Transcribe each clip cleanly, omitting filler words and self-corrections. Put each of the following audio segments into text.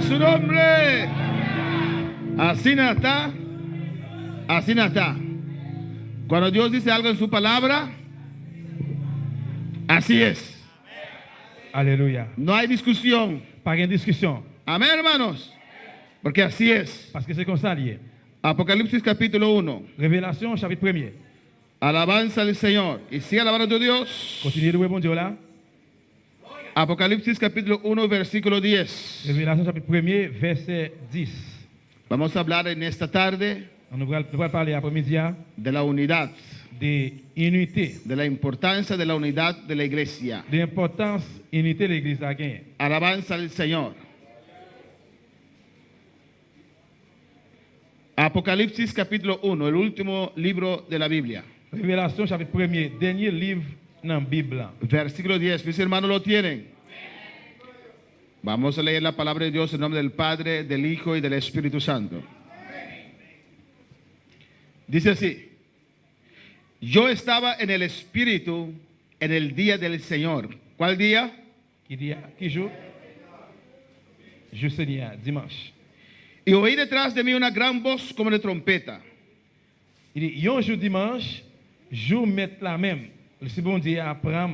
Su nombre. Así no está. Así no está. Cuando Dios dice algo en su palabra, así es. Alléluia. No hay discusión. Pas de discussion. Amén, hermanos. Porque así es. Parce que c'est comme ça lié. Apocalipsis capítulo 1. Révélation chapitre 1er. Alabanza al Señor. Y sigue alabando a Dios. Continuez de louer bon Dieu là. Apocalipsis capítulo 1, versículo 10. Révélation chapitre 1er, verset 10. Vamos a hablar en esta tarde On va parler après-midi de la unidad, de unité, de la importancia de la unidad de la iglesia. de l'importance unité de l'église a gagné. Alabanza al Señor. Apocalipsis capítulo 1, el último libro de la Biblia. Révélation chapitre 1er, dernier livre dans la Bible. Versículo 10. Mis hermanos lo tienen. Vamos a leer la palabra de Dios en nombre del Padre, del Hijo y del Espíritu Santo. Dice así: yo estaba en el Espíritu en el día del Señor. ¿Cuál día? Qui jour? Jour Seigneur, dimanche. Y oí detrás de mí una gran voz como de trompeta. Il dit, yon jour dimanche, jour mettre la même. Le si bon Dieu apprend,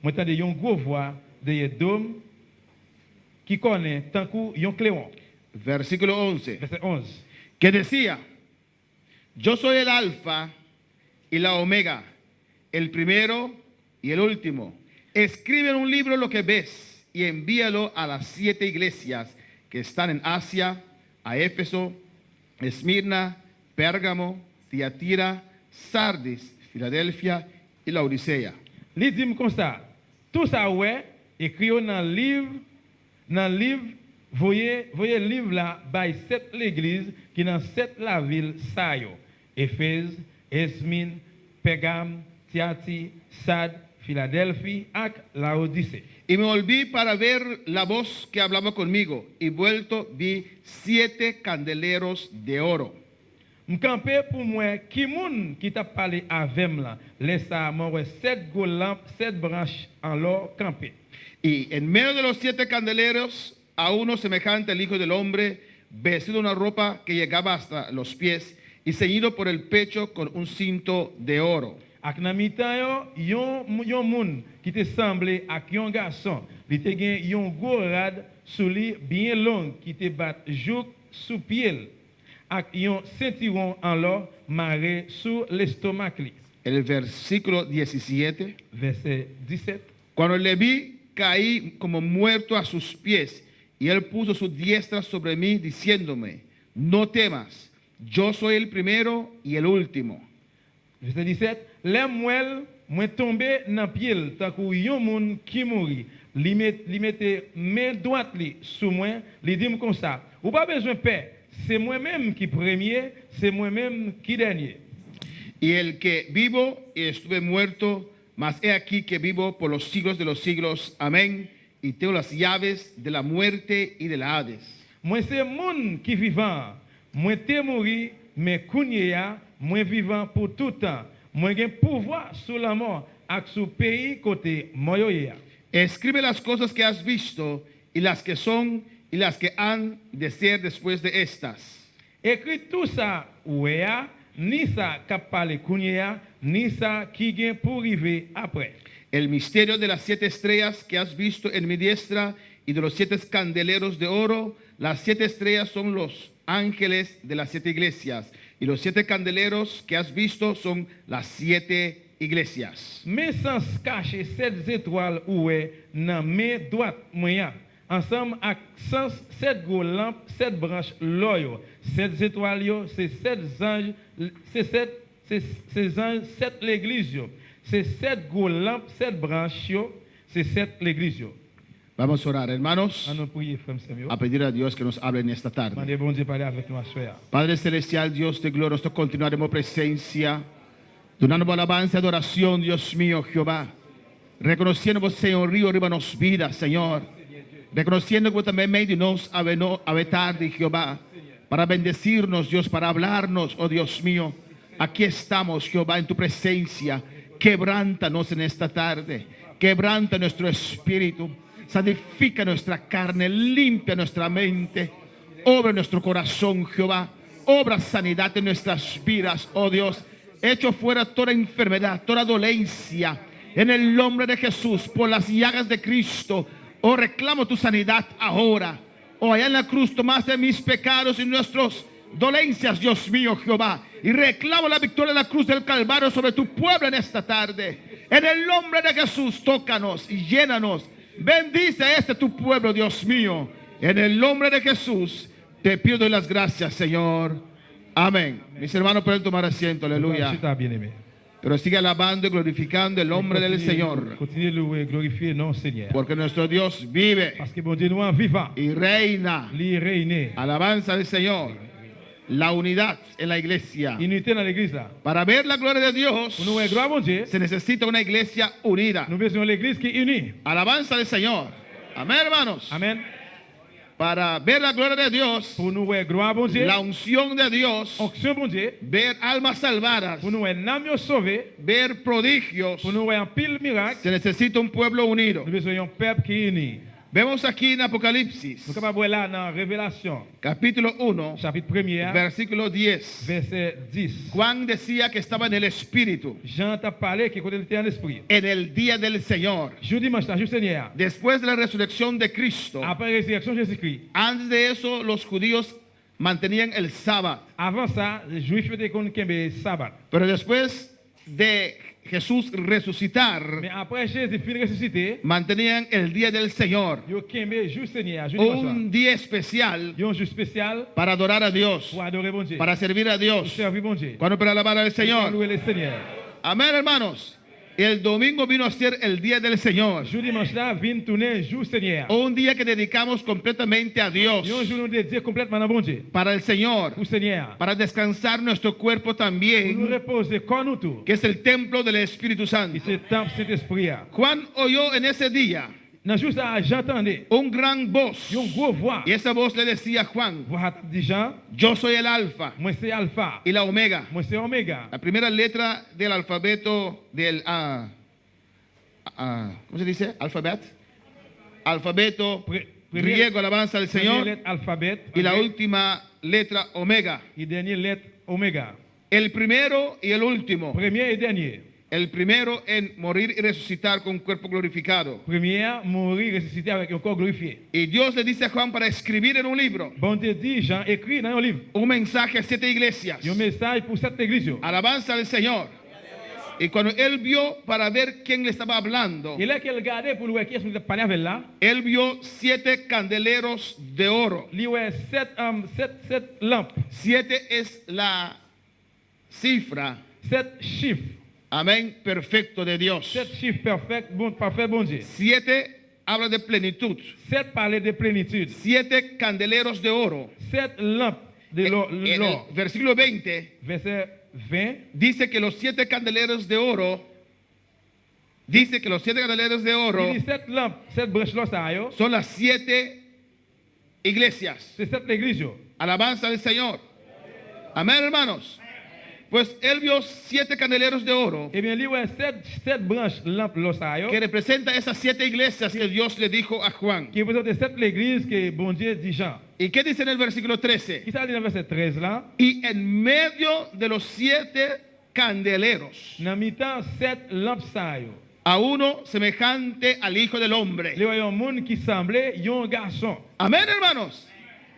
moi t'entends yon gros voix de dôme qui connaît tant que yon cléon. Versículo 11. Verset 11. Que decía: yo soy el alfa y la omega, el primero y el último. Escribe en un libro lo que ves y envíalo a las 7 iglesias que están en Asia, a Éfeso, Esmirna, Pérgamo, Tiatira, Sardis, Filadelfia y la Odisea. Li dit comme ça, tout ça ouais, écrit dans le livre, voyez livre là, by 7 l'église qui dans 7 la ville ça yo. Éphèse, Esmine, Pérgame, Tiatire, Sard, Filadelfie et la Odisée. Y me volví para ver la voz que hablaba conmigo, y vuelto vi 7 candeleros de oro. M'campé pour moi, qui moun qui t'a parlé avec moi, laisse ça, moi 7 gros lampes, 7 branches en l'or campé. Y en medio de los 7 candeleros, a uno semejante al Hijo del Hombre, vestido de una ropa que llegaba hasta los pies y ceñido por el pecho con un cinto de oro. Ak nan mitan yo, yon moun qui te semblé ak yon garçon, li te gen yon gros rad sou li bien long qui te bat jouk sous pied ak yon ceinturon en l'or maré sous l'estomac li. El versículo 17. Verset 17. Cuando le vi, caí como muerto a sus pies, y él puso su diestra sobre mí, diciéndome: no temas, yo soy el primero y el último. Verset 17. Les moi tombé dans pied tant que yon moun qui mouri. Li mette main droite li sous moi, li dit comme ça. Ou pas besoin paix, c'est moi-même qui premier, c'est moi-même qui dernier. Y el que vivo y estuve muerto, mas he aquí que vivo por los siglos de los siglos. Amén. Y tengo las llaves de la muerte y de la Hades. Moi c'est moun qui vivant. Moi te mouri, mais kounya, moi vivant pour tout temps. Moi gen pouvoir sur la mort ak sous pays côté moyoya. Escribe las cosas que has visto y las que son y las que han de ser después de estas. Écrit tout ça ouéa, ni ça k'ap parler kounya, ni ça qui gen pour arriver après. El misterio de las 7 estrellas que has visto en mi diestra y de los 7 candeleros de oro. Las 7 estrellas son los ángeles de las 7 iglesias. Y los 7 candeleros que has visto son las 7 iglesias. Mais sans cacher 7 étoiles oué nan main droite moyen. Ensemble avec 7 gros lampes, 7 branches l'oyo. 7 étoiles yo, c'est 7 anges, c'est anges, 7 l'église yo. C'est 7 gros lampes, 7 branches yo, c'est 7 l'église yo. Vamos a orar, hermanos, On nous prier frère Samuel. a pedir a Dios que nos hable en esta tarde. Demandez bon Dieu parler avec nous à soir. Padre Celestial, Dios de gloria, nosotros continuaremos presencia, donando alabanza y adoración, Dios mío, Jehová. Reconociendo vos, señorío, arriba nos vida, Señor. Reconociendo que vos también medio nos ave tarde, Jehová, para bendecirnos, Dios, para hablarnos, oh Dios mío. Aquí estamos, Jehová, en tu presencia. Quebrántanos en esta tarde. Quebranta nuestro espíritu. Santifica nuestra carne, limpia nuestra mente, obra en nuestro corazón, Jehová, obra sanidad en nuestras vidas, oh Dios, echo fuera toda enfermedad, toda dolencia, en el nombre de Jesús, por las llagas de Cristo, oh reclamo tu sanidad ahora, oh allá en la cruz tomaste mis pecados y nuestras dolencias, Dios mío, Jehová, y reclamo la victoria de la cruz del Calvario sobre tu pueblo en esta tarde, en el nombre de Jesús, tócanos y llénanos. Bendice a tu pueblo, Dios mío. En el nombre de Jesús te pido las gracias, Señor. Amén. Mis hermanos pueden tomar asiento, aleluya. Bien-aimé. Pero sigue alabando y glorificando el nombre del Señor. Continuez louer, glorifier non Seigneur. Porque nuestro Dios vive Parce que bon Dieu nous en vivant, y reina. li régner. Alabanza del Señor. La unidad en la iglesia. Unité dans l'église là. Para ver la gloria de Dios Pour nous voir gloire bon Dieu, se necesita una iglesia unida. nous besoin l'église qui est unie. Alabanza del Señor. Amén, hermanos. Amen. Para ver la gloria de Dios, Pour nous voir gloire bon Dieu, la unción de Dios, onction bon Dieu, ver almas salvadas, pour nous voir l'âme sauvée, ver prodigios, pour nous voir un pile miracle, se necesita un pueblo unido. nous besoin un peuple qui est uni. Vemos aquí en Apocalipsis, Nous capables là dans Révélation, capítulo 1, chapitre 1er, versículo 10. verset 10. Juan decía que estaba en el Espíritu Jean t'a parlé qui côté était en esprit. en el día del Señor. Jour dimanche, jour Seigneur. Después de la resurrección de Cristo, Après la résurrection de Jésus-Christ. antes de eso los judíos mantenían el sábado. Avant ça, les Juifs étaient qu'on kembe sabbat. Pero después de Jesús resucitar, Mais après Jésus fin ressuscité, mantenían el día del Señor, yo kembe jour Seigneur, jour dimanche. un día especial Yo un jour spécial para adorar a Dios, pour adorer bon Dieu. para servir a Pour Dios, servir bon Dieu. cuando para alabar al Pour Señor. louer le Seigneur. Amén, hermanos. El domingo vino a ser el día del Señor, Jour dimanche là, vient tourner jour Seigneur. un día que dedicamos completamente a Dios, Yo un jour nous dédié complètement à bon Dieu. para el Señor, Pour Seigneur. para descansar nuestro cuerpo Pour nous también, reposer comme nous tout. que es el templo del Espíritu Et Santo. c'est temple Saint-Esprit. Juan oyó en ese día Dans jour ça, j'entendais un gran voz, une grosse voix. y esa voz le decía a Juan: Voix dit Jean, yo soy el alfa moi c'est alpha, y la omega. moi c'est oméga. La primera letra del alfabeto del ¿cómo se dice? Alfabeto griego, alabanza al Première Señor, lettre alphabet y la última letra omega. et dernière lettre oméga. El primero y el último. Premier et dernier. El primero en morir y resucitar con un cuerpo glorificado. Première, mourir, ressusciter avec un corps glorifié. Y Dios le dice a Juan para escribir en un libro Bon Dieu dit, Jean écrit dans un livre, un mensaje a 7 iglesias. un message pour cette église. Alabanza al Señor. Y cuando él vio para ver quién le estaba hablando, Et là qu'il regardait pour voir qui est-ce qu'il parlait avec là, él vio 7 candeleros de oro. il y avait sept lampes, 7 es la cifra, 7 chiffres, amén, perfecto de Dios. 7 chiffres parfait bon Dieu. 7 habla de plenitud. 7 parlait de plénitude. 7 candeleros de oro. 7 lampes de En l'or. el versículo 20 Verset 20. dice que los 7 candeleros de oro, dice que los 7 candeleros de oro Il dit 7 lampes, 7 branches là, ça yo. son las 7 iglesias. C'est 7 l'église. Yo. Alabanza al Señor. Amén, hermanos. Pues él vio 7 candeleros de oro Eh bien, il y a 7 branches lampes là, ça yo. que representa esas 7 iglesias que Dios le dijo a Juan. Qui représente 7 l'église que bon Dieu dit Jean. ¿Y qué dice en el versículo 13? Qui ça dit dans verset 13 là? Y en medio de los 7 candeleros, Dans mi-temps, 7 lampes ça yo. a uno semejante al Hijo del Hombre. Li wè yon moun ki semble yon garçon. Amén, hermanos.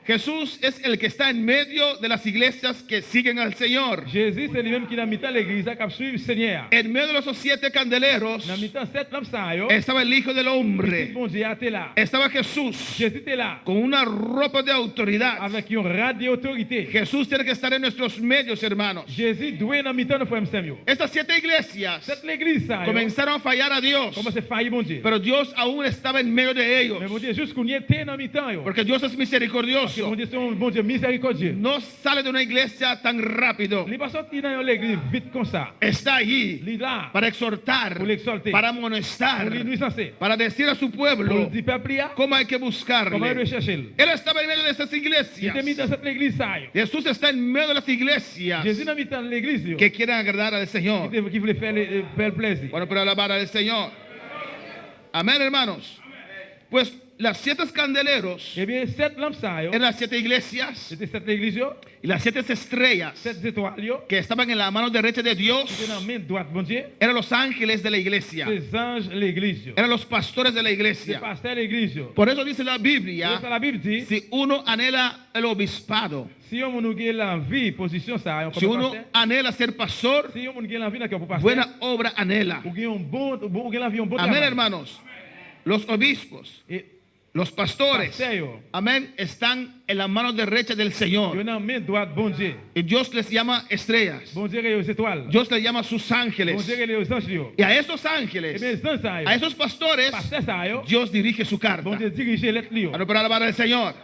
Jesús es el que está en medio de las iglesias que siguen al Señor. Jésus c'est lui-même qui dans mitan l'église qui suit le Seigneur. En medio de esos 7 candeleros Dans mitan 7 lampes ça yo. estaba el Hijo del Hombre. Bon Dieu était là. Estaba Jesús Jésus était là con una ropa de autoridad. avec un rad d'autorité. Jesús tiene que estar en nuestros medios, hermanos. Jésus doué dans mitan de frère Samuel. Estas 7 iglesias Cette l'église ça yo. comenzaron a fallar a Dios, Comment c'est failli bon Dieu. pero Dios aún estaba en medio de ellos, Mais bon Dieu juste qu'on y était dans mitan yo. porque Dios es Que misericordioso. bon Dieu c'est un bon Dieu miséricordieux. No sale de una iglesia tan rápido. Li pas sorti dans l'église vite comme ça. Está allí Li là para exhortar, pour l'exalter. para Pour amonestar, lui nuisancer. para decir a su Pour pueblo dire peuple là cómo hay que comment il buscarle. rechercher. Él estaba en medio de estas Il était mis iglesias. dans cette église ça yo. Jesús está en medio de las iglesias Jésus dans mitan l'église yo. que quieren agradar al Señor. Qui voulait faire le plaisir. Bueno, pero alabar al Señor. Amén, hermanos. Pues las 7 candeleros Eh bien, 7 lampes ça yo. eran las 7 iglesias C'était cette église yo. y las 7 estrellas 7 étoiles yo. que estaban en la mano derecha de Dios C'était dans la main droite bon Dieu. eran los ángeles de la iglesia, Les anges l'église yo. eran los pastores de la Les iglesia. pasteurs l'église yo. Por eso dice la C'est Biblia, ça la Bible dit. si uno anhela el obispado, Si on nous gagne l'envie, position ça, si uno anhela ser pastor, si on gagne l'envie pour passer, buena obra anhela. ou gagne un bon, ou gagne l'envie un bon Amén, travail. hermanos. Los obispos, Et los pastores, pasteur yo, amén, están en la mano derecha del yo Señor. dans la main droite bon Dieu. Y Dios les llama estrellas. Bon Dieu les étoiles. Dios les llama sus Bon ángeles. Dieu les anges yo. Y a esos Et ángeles, bien les anges ça yo. a esos pastores, Pasteur ça yo. Dios dirige su carta. Bon Dieu dirige l'être yo. Bueno, para alabar al Señor.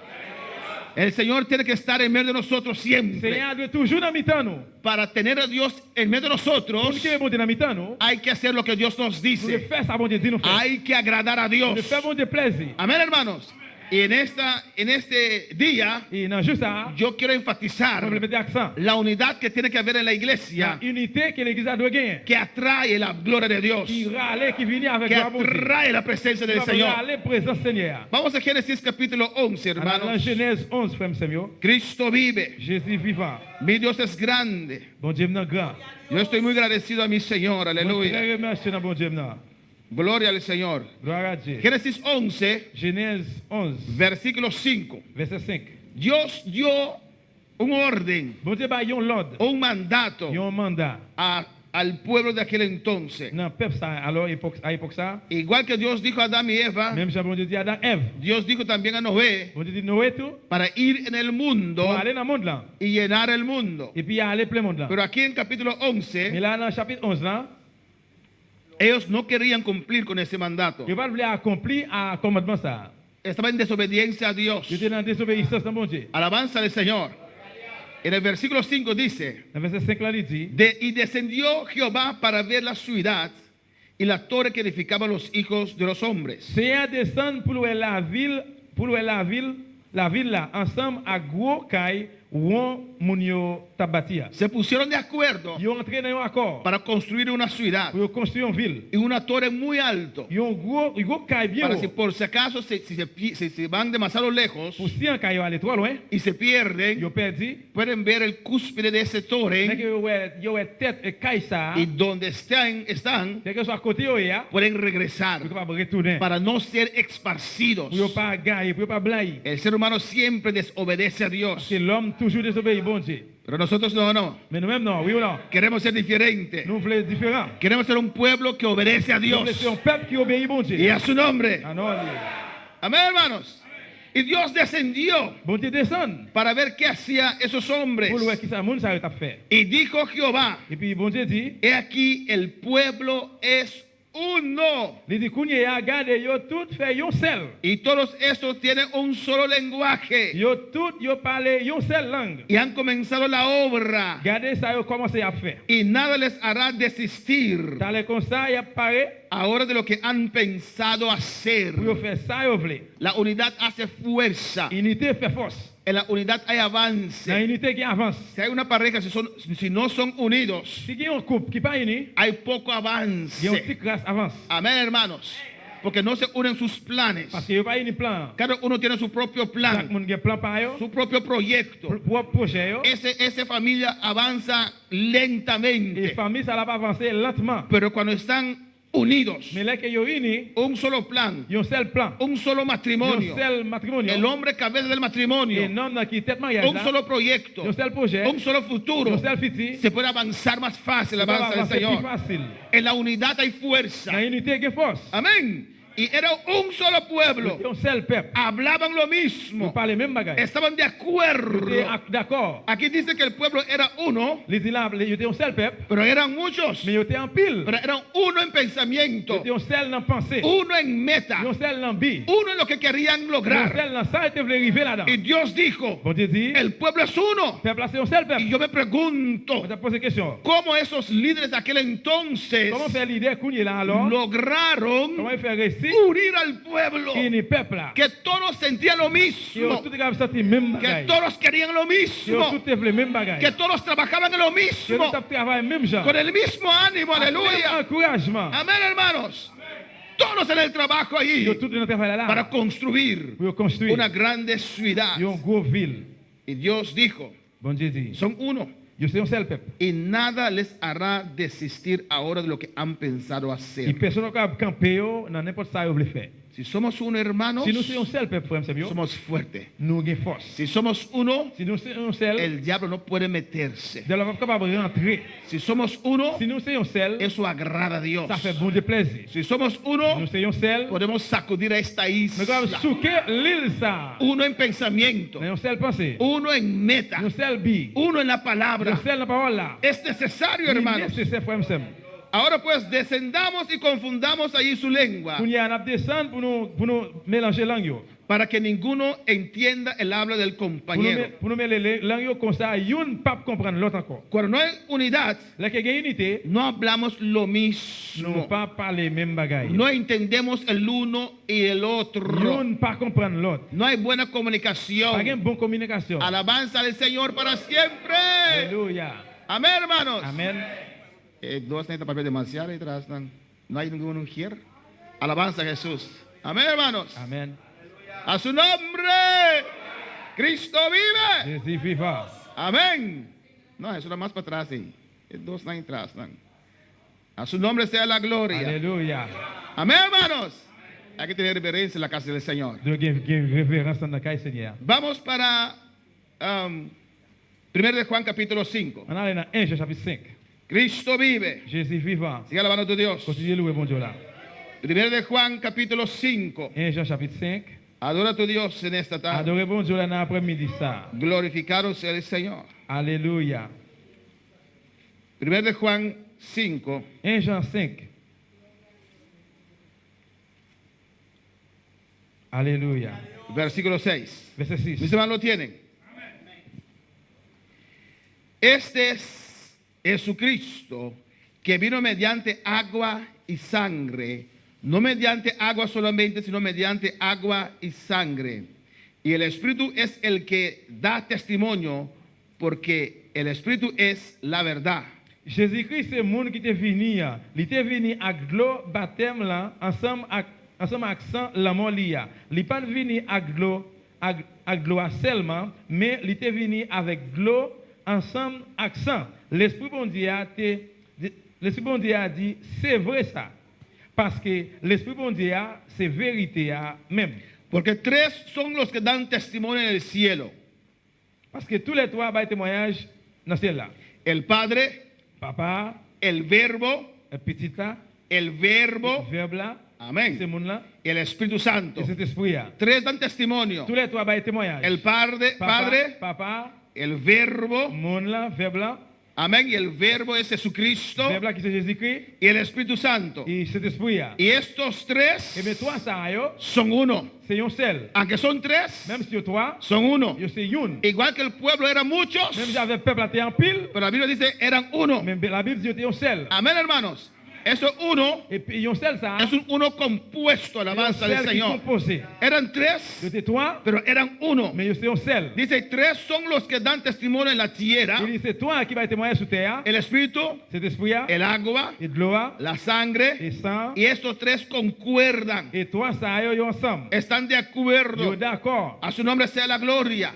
El Señor tiene que estar en medio de nosotros siempre. Seigneur doit toujours dans mitan nous. Para tener a Dios en medio de Pour nosotros, que bon Dieu dans mitan nous. hay que hacer lo que Dios nos Nous dice. faire ça bon Dieu dit nous faire. Hay que agradar a Dios. Nous faire bon Dieu plaisir. Amén, hermanos. Y en este día, Et dans juste ça, yo quiero on enfatizar veut mettre accent. la unidad que tiene que haber en la La iglesia, unité que l'église a doit gagner. que atrae la gloria de Dios, Qui râle, qui vient avec que la bon Dieu. atrae la presencia Qui del va Señor. râler présence Seigneur. Vamos a Génesis capítulo 11, Dans hermanos. Genèse 11, frère Samuel. Cristo vive. Jésus vivant. Mi Dios es grande. Bon Dieu maintenant grand. Yo estoy muy agradecido a mi Señor. Moi, Aleluya. très remercié dans bon Dieu maintenant. Gloria al Señor. Gloire à Dieu. Génesis 11, Genèse 11, versículo 5. verset 5. Dios dio un orden, Bon Dieu ba yon l'ordre, un mandato yon mandat. al pueblo de aquel entonces. Dans peuple ça, alors à l'époque ça, Igual que Dios dijo a Adán y Eva, même Jean bon Dieu dit à Adam, Ève. Dios dijo también a Noé Bon Dieu dit Noé tout, para ir en el mundo pour aller dans le monde là. y llenar el mundo. Et puis aller plein monde là. Pero aquí en capítulo Mais 11, là dans le chapitre 11 là, ellos no querían cumplir con ese mandato. il va vouloir accomplir à commandement ça. Estaban en desobediencia a Dios. Il était dans désobéissance dans bon Dieu. Alabanza del Señor. En el versículo 5 dice, Dans verset 5 là, il dit, y descendió Jehová para ver la ciudad y la torre que edificaban los hijos de los hombres. Seigneur descend pour louer la ville là, ensemble à gros caille où moun yo tabatia. Se pusieron de acuerdo Ils ont entré dans un accord para construir una ciudad pour construire une ville. y una torre muy alto. Ils ont gros caille bien Para si haut. por si acaso si van demasiado lejos Pour si un caille aller trop loin, y se pierden, ils ont perdu. pueden ver el cúspide de ese Dès torre que ils ont tête et caille ça, y donde están dès que soit à côté là, pueden regresar ils peuvent retourner. para no ser esparcidos. Pour pas gagner, pour pas blayer. El ser humano siempre desobedece a Dios, C'est l'homme toujours désobéit bon Dieu. pero nosotros no. Mais nous-mêmes non, oui ou non? Queremos ser diferentes. Nous voulons être différents. Queremos ser un pueblo que obedece a Nous voulons Dios ser un peuple qui obéit bon y Dieu. a su nombre. Ah non, Amén, hermanos. Y Dios descendió bon Dieu descend. para ver qué hacía esos hombres. Pour voir qui ça moun ça t'a fait. Y dijo Jehová, Et puis bon Dieu dit, he aquí el pueblo es uno. il dit kounye a gade yo tout fait yon seul. Y todos estos tienen un solo lenguaje. Yo tout yo parle yon seule langue. Y han comenzado la obra. Gade ça yo commencé à faire. Y nada les hará desistir Dans le constat y a paré ahora de lo que han pensado hacer. pour yo faire ça yo vle. La unidad hace fuerza. Unité fait force. En la unidad hay avance. Dans unité qui avance. Si hay una pareja, si no son unidos, Si y a un couple qui pas uni, hay poco avance. y a un petit grâce avance. Amén, hermanos. Porque no se unen sus planes. Parce que yo pas uni plan. Cada uno tiene su propio Chaque plan, monde gen plan pa yo, su propio proyecto. propre projet yo. Esa familia avanza Et lentamente. famille ça la pas avancer lentement. Pero cuando están unidos. Mais là que yo uni, Un solo plan. yon seul plan. Un solo Yon matrimonio. seul matrimonio. El hombre cabeza del matrimonio. Et non qui tête mariage. Un solo proyecto. Yon seul projet. Un solo futuro. Yon seul futur. Se puede avanzar más fácil, Ça va avanza el avancer plus Señor. facile. En la unidad hay fuerza. Dans l'unité, il y a force. Amén. Y era un solo pueblo. Yon seul peuple. Hablaban lo Yon mismo. parle même bagaille. Estaban de Yon acuerdo. était d'accord. Aquí dice que el pueblo era uno, Les là, yon était un seul peuple. pero eran muchos. Mais yon était en pile. Pero eran uno en Yon pensamiento, était un seul dans pensée. uno en meta, Yon seul dans bi. uno en lo que querían Yon lograr. seul dans ça, il voulait arriver là-dedans. Y Dios dijo, Bon Dieu dit, el pueblo es uno. peuple là, c'est un seul Y peuple. yo me pregunto, On t'a posé question. ¿cómo esos líderes de aquel entonces Comment faire l'idée qu'on y est là alors? lograron Comment il fait réussir? unir al pueblo? Qui est peuple là? Que todos sentían lo Qui ont mismo, tout capable sortir même que bagaille. todos querían lo Qui ont mismo, tout fait même bagaille. que todos trabajaban en lo Qui ont mismo, tout travaillé même genre. con el mismo ánimo, Même aleluya. encouragement. Amén, hermanos. Todos en el trabajo Qui allí ont tout dans travail là. para construir Pour construire una grande ciudad. une grosse ville. Y Dios dijo, Bon Dieu dit, son uno. je suis un seul peuple. Y nada les hará desistir ahora de lo que han pensado Et hacer. personne ne peut camper dans n'importe ça vous faire. Si somos uno, hermanos, Si nous sommes un seul peuple, frère, c'est somos fuertes. nous avons force. Si somos uno, Si nous sommes un seul, el diablo no puede meterse. de la capable de rentrer. Si somos uno, Si nous sommes un seul, eso agrada a Dios. ça fait bon de plaisir. Si somos Si uno, nous sommes un seul, podemos sacudir a esta nous pouvons isla. souquer l'île ça. Uno en pensamiento, Nous sommes un seul pensée. uno en meta, Nous sommes un seul bi. uno en la Nous palabra. sommes la parole là. Es necesario, hermanos. C'est ça, frère, c'est. Ahora pues descendamos y confundamos allí su lengua Pour nous descendre pour nous mélanger langue. para que ninguno entienda el habla del compañero. Pour nous mélanger langue comme ça, une pas comprendre l'autre encore. Cuando no hay unidad, Là qu'il y a unité, no hablamos lo nous mismo. pas parler même bagaille. No entendemos el uno y el otro. Une pas comprendre l'autre. No hay buena Pas une comunicación. bonne communication. Alabanza al Señor para siempre. Alléluia. Amén, hermanos. Amen. Dos necesitan papel demasiado y atrás. No hay ninguno here. Alabanza a Jesús. Amén, hermanos. Amen. A su nombre. Cristo vive. Jésus vivant. Amén. No, eso era más para atrás. Sí. Dos están atrás. ¿No? A su nombre sea la gloria. Alléluia. Amén, hermanos. Hay que tener reverencia en la casa del Señor. Dieu gagne révérence dans le cas Seigneur. Vamos para 1 de Juan capítulo 5. On a dans 1 Jean chapitre 5. Cristo vive. Jésus vivant. Sigue alabando a tu Dios. Continuez louer bon Dieu là. 1 de Juan capítulo 5. 1 Jean chapitre 5. Adora a tu Dios en esta tarde. Adorez bon Dieu là dans l'après-midi ça. Glorificado sea el Señor. Alléluia. 1 de Juan 5. 1 Jean 5. Alléluia. Versículo 6. Verset Mis 6. hermanos lo tienen. Este es Jesucristo que vino mediante agua y sangre, no mediante agua solamente, sino mediante agua y sangre. Y el Espíritu es el que da testimonio, porque el Espíritu es la verdad. Jésus-Christ c'est le monde qui était venu. Il était venu avec l'eau baptême là ensemble avec sang la mort lia. Il pas venu avec l'eau seulement, mais il était venu avec l'eau ensemble avec sang. L'Esprit bon Dieu a dit c'est vrai ça. Parce que l'Esprit bon Dieu c'est vérité même. Porque tres son los que dan testimonio en el cielo: Parce que tous les trois baillent témoignage dans ce ciel là. el Padre, Papa, el Verbo, le petit là, el Verbo, le verbe là, ce amén, monde là, y el Espíritu Santo. et cet esprit là. Tres dan testimonio: Tous les trois baillent témoignage. el Padre, Papa, el Verbo, monde là, verbe là, amén, y el Verbo es Jesucristo verbe là qui c'est Jésus-Christ, y el Espíritu Santo. et cet esprit là. Y estos Et bien tres toi ça yo, son uno. c'est un seul. Aunque son tres, Même si yo trois, son uno. yo c'est une. Igual que el pueblo era muchos, Même si avec peuple là t'es en pile, pero la Biblia dice eran uno. même la Bible dit t'es un seul. Amén, hermanos. Eso uno Et puis un seul ça, es un uno compuesto, un alabanza del seul qui Señor. composé. Eran tres, Yo t'es trois, pero eran uno. mais yo c'est un seul. Dice, tres son los que dan testimonio en la tierra: Il dit c'est toi qui va témoigner sur terre, el Espíritu, cet esprit là, el agua, et de l'eau, la sangre. et sang, Y estos tres concuerdan, et toi ça yo ensemble. están de Yo acuerdo. d'accord. A su nombre sea la gloria.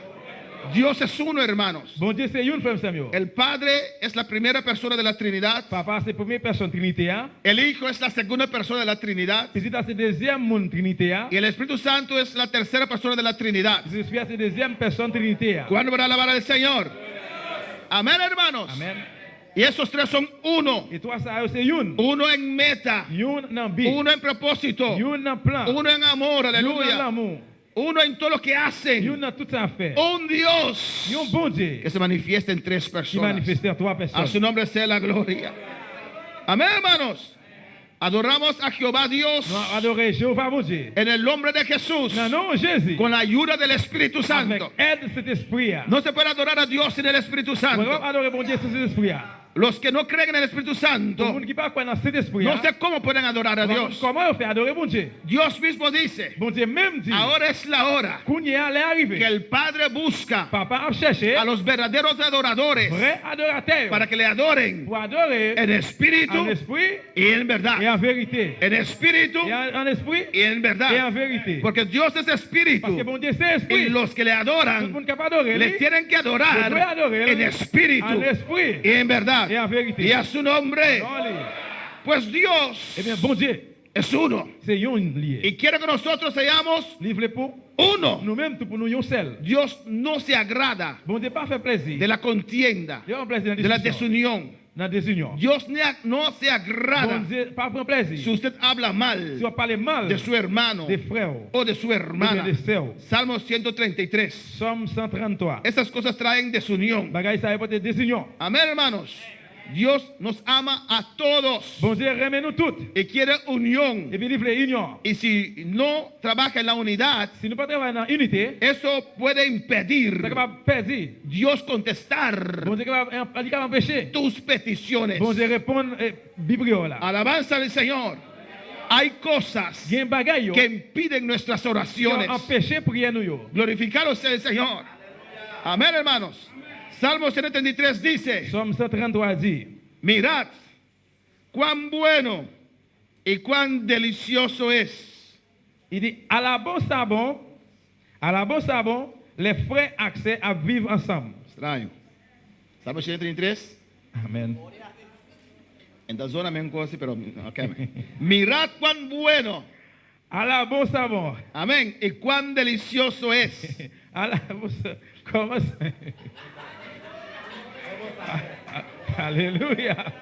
Dios es uno, hermanos. Bon Dieu c'est une frère Samuel. El Padre es la primera persona de la Trinidad. Papa c'est première personne Trinité hein. El Hijo es la segunda persona de la Trinidad. Petit c'est deuxième monde Trinité hein. Y el Espíritu Santo es la tercera persona de la Trinidad. Jésus c'est deuxième personne Trinité hein. ¿Cuándo van a alabar al Señor? Amén, hermanos. Amen. Y esos tres son uno. Et toi ça c'est une. Uno en meta. Une dans but. Uno en propósito. Une dans plan. Uno en amor. Une dans Aleluya. l'amour. Uno en todo lo que hacen. Une dans tout ça fait. Un Dios Un bon Dieu que se manifiesta en tres qui personas. manifeste en trois A su personnes. nombre sea la gloria. Amén, hermanos. Adoramos a Jehová Dios Nous adorer Jéhovah mon Dieu. en el nombre de Jesús Non, non, Jésus. con la ayuda del Espíritu Avec Santo. aide de cet esprit. No se puede adorar a Dios sin el Espíritu On va Santo. adorer mon Dieu sans cet esprit. Los que no creen en el Espíritu Tout le Santo monde qui parle dans cet esprit. no sé cómo pueden adorar a Dios. Comment on fait adorer mon Dieu? Dios mismo dice, Bon Dieu même dit. ahora es la hora Qu'on y est arrivé. que el Padre busca Papa a cherché a los verdaderos adoradores vrai adorateur para que le adoren pour adorer en espíritu en esprit y en et verdad. en vérité. En espíritu Et en esprit y en et en verdad. vérité. Porque Dios es Parce que espíritu bon Dieu c'est y esprit. los que le Tout le adoran monde capable d'adorer. le tienen que Le doit adorar adorer en espíritu en esprit y en verdad. et en vérité. Y a su nombre. Allez. Pues Dios Eh bien, bon Dieu, es uno c'est une lié. y quiere que nosotros seamos Livre pour uno. nous-mêmes, tout pour nous, un seul. Dios no se agrada Bon Dieu, pas fait plaisir. de la contienda, Dieu pas plaisir de la dans la desunión. Dans la désunion. Dios no se Bon agrada Dieu, pas prendre plaisir. si usted habla mal Si on parle mal de su hermano des frères o de su hermana. ou des sœurs. Salmo 133. Somme 133. Esas cosas traen desunión. Bagaille ça apporte désunion. Amén, hermanos. Dios nos ama a todos Bon Dieu, remet nous toutes. y quiere unión. Et puis livre union. Y si no trabaja en la unidad, Si nous pas travailler dans unité, eso puede impedir c'est capable perdre. Dios contestar Bon Dieu capable empêcher. tus peticiones. Bon Dieu répondre bibrio là. Alabanza al Señor. Hay cosas Gen bagaille yo. que impiden nuestras Qui oraciones. empêcher prier nous yo. Glorificado sea el Señor. Amén, hermanos. Salmo 133 dice, Somme 133 dit. mirad cuán bueno y cuán delicioso es Il dit, à la bon sabon, les frères accès à vivre ensemble. extraño. Salmo 133. Amen. En esta zona me encosi, pero okay. Mirad cuán bueno, À la bon sabon. amén, y cuán delicioso es. À la bon sabon. Comment ça? Alléluia.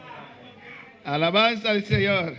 Alabanza al Señor.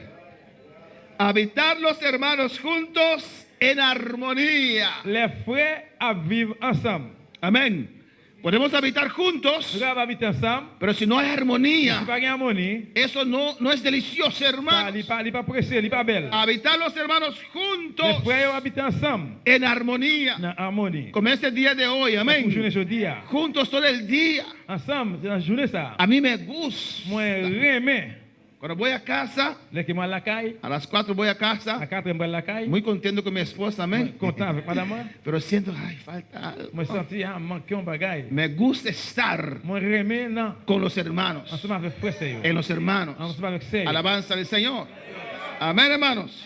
Habitar los hermanos juntos en armonía. Les frères à vivre ensemble. Amén. Podemos habitar juntos, Nous allons habiter ensemble. pero si no hay Si armonía, pas de harmonie, eso no es delicioso, il hermanos. pas pressé, il pas belle. Habitar los hermanos Les juntos frères habitent ensemble en armonía. dans harmonie. Como este día de hoy, Pour journée amén. jeudi, Juntos todo el día. ensemble, dans la journée ça. A mí me gusta. Moi remets. Cuando voy a casa, Les qui moi la caille, a las 4 voy a à casa, 4 moi la caille. muy contento con mi esposa, amén. Content avec madame. Pero siento, ay, falta algo. Moi senti manqué un bagage. Me gusta estar Moi remets non. con los hermanos, Ensemble avec frère c'est en los hermanos. ensemble avec sœur. Alabanza del Señor. Amén, hermanos.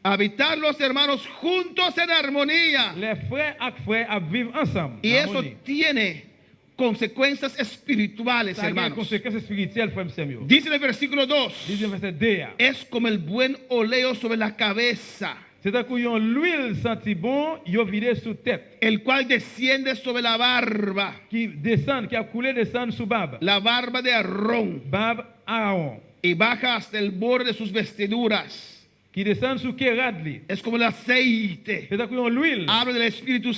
Habitar los hermanos juntos en armonía. Les frères avec frères à vivre ensemble. Y en eso harmonie. tiene consecuencias espirituales, Ça a une hermanos. conséquence spirituelle, frère Samuel. Dice en el versículo 2, Dixième verset 2. es como el buen oleo sobre la cabeza, C'est un coup yon l'huile senti bon, yon vidé sous tête. el cual desciende sobre la barba, Qui descend, qui a coulé descend sous barbe. la barba de Aarón, Barbe Aaron. y baja hasta el borde de sus vestiduras. Qui descend sous Kéradli. Es como el aceite. C'est un coup yon l'huile. Habla del Espíritu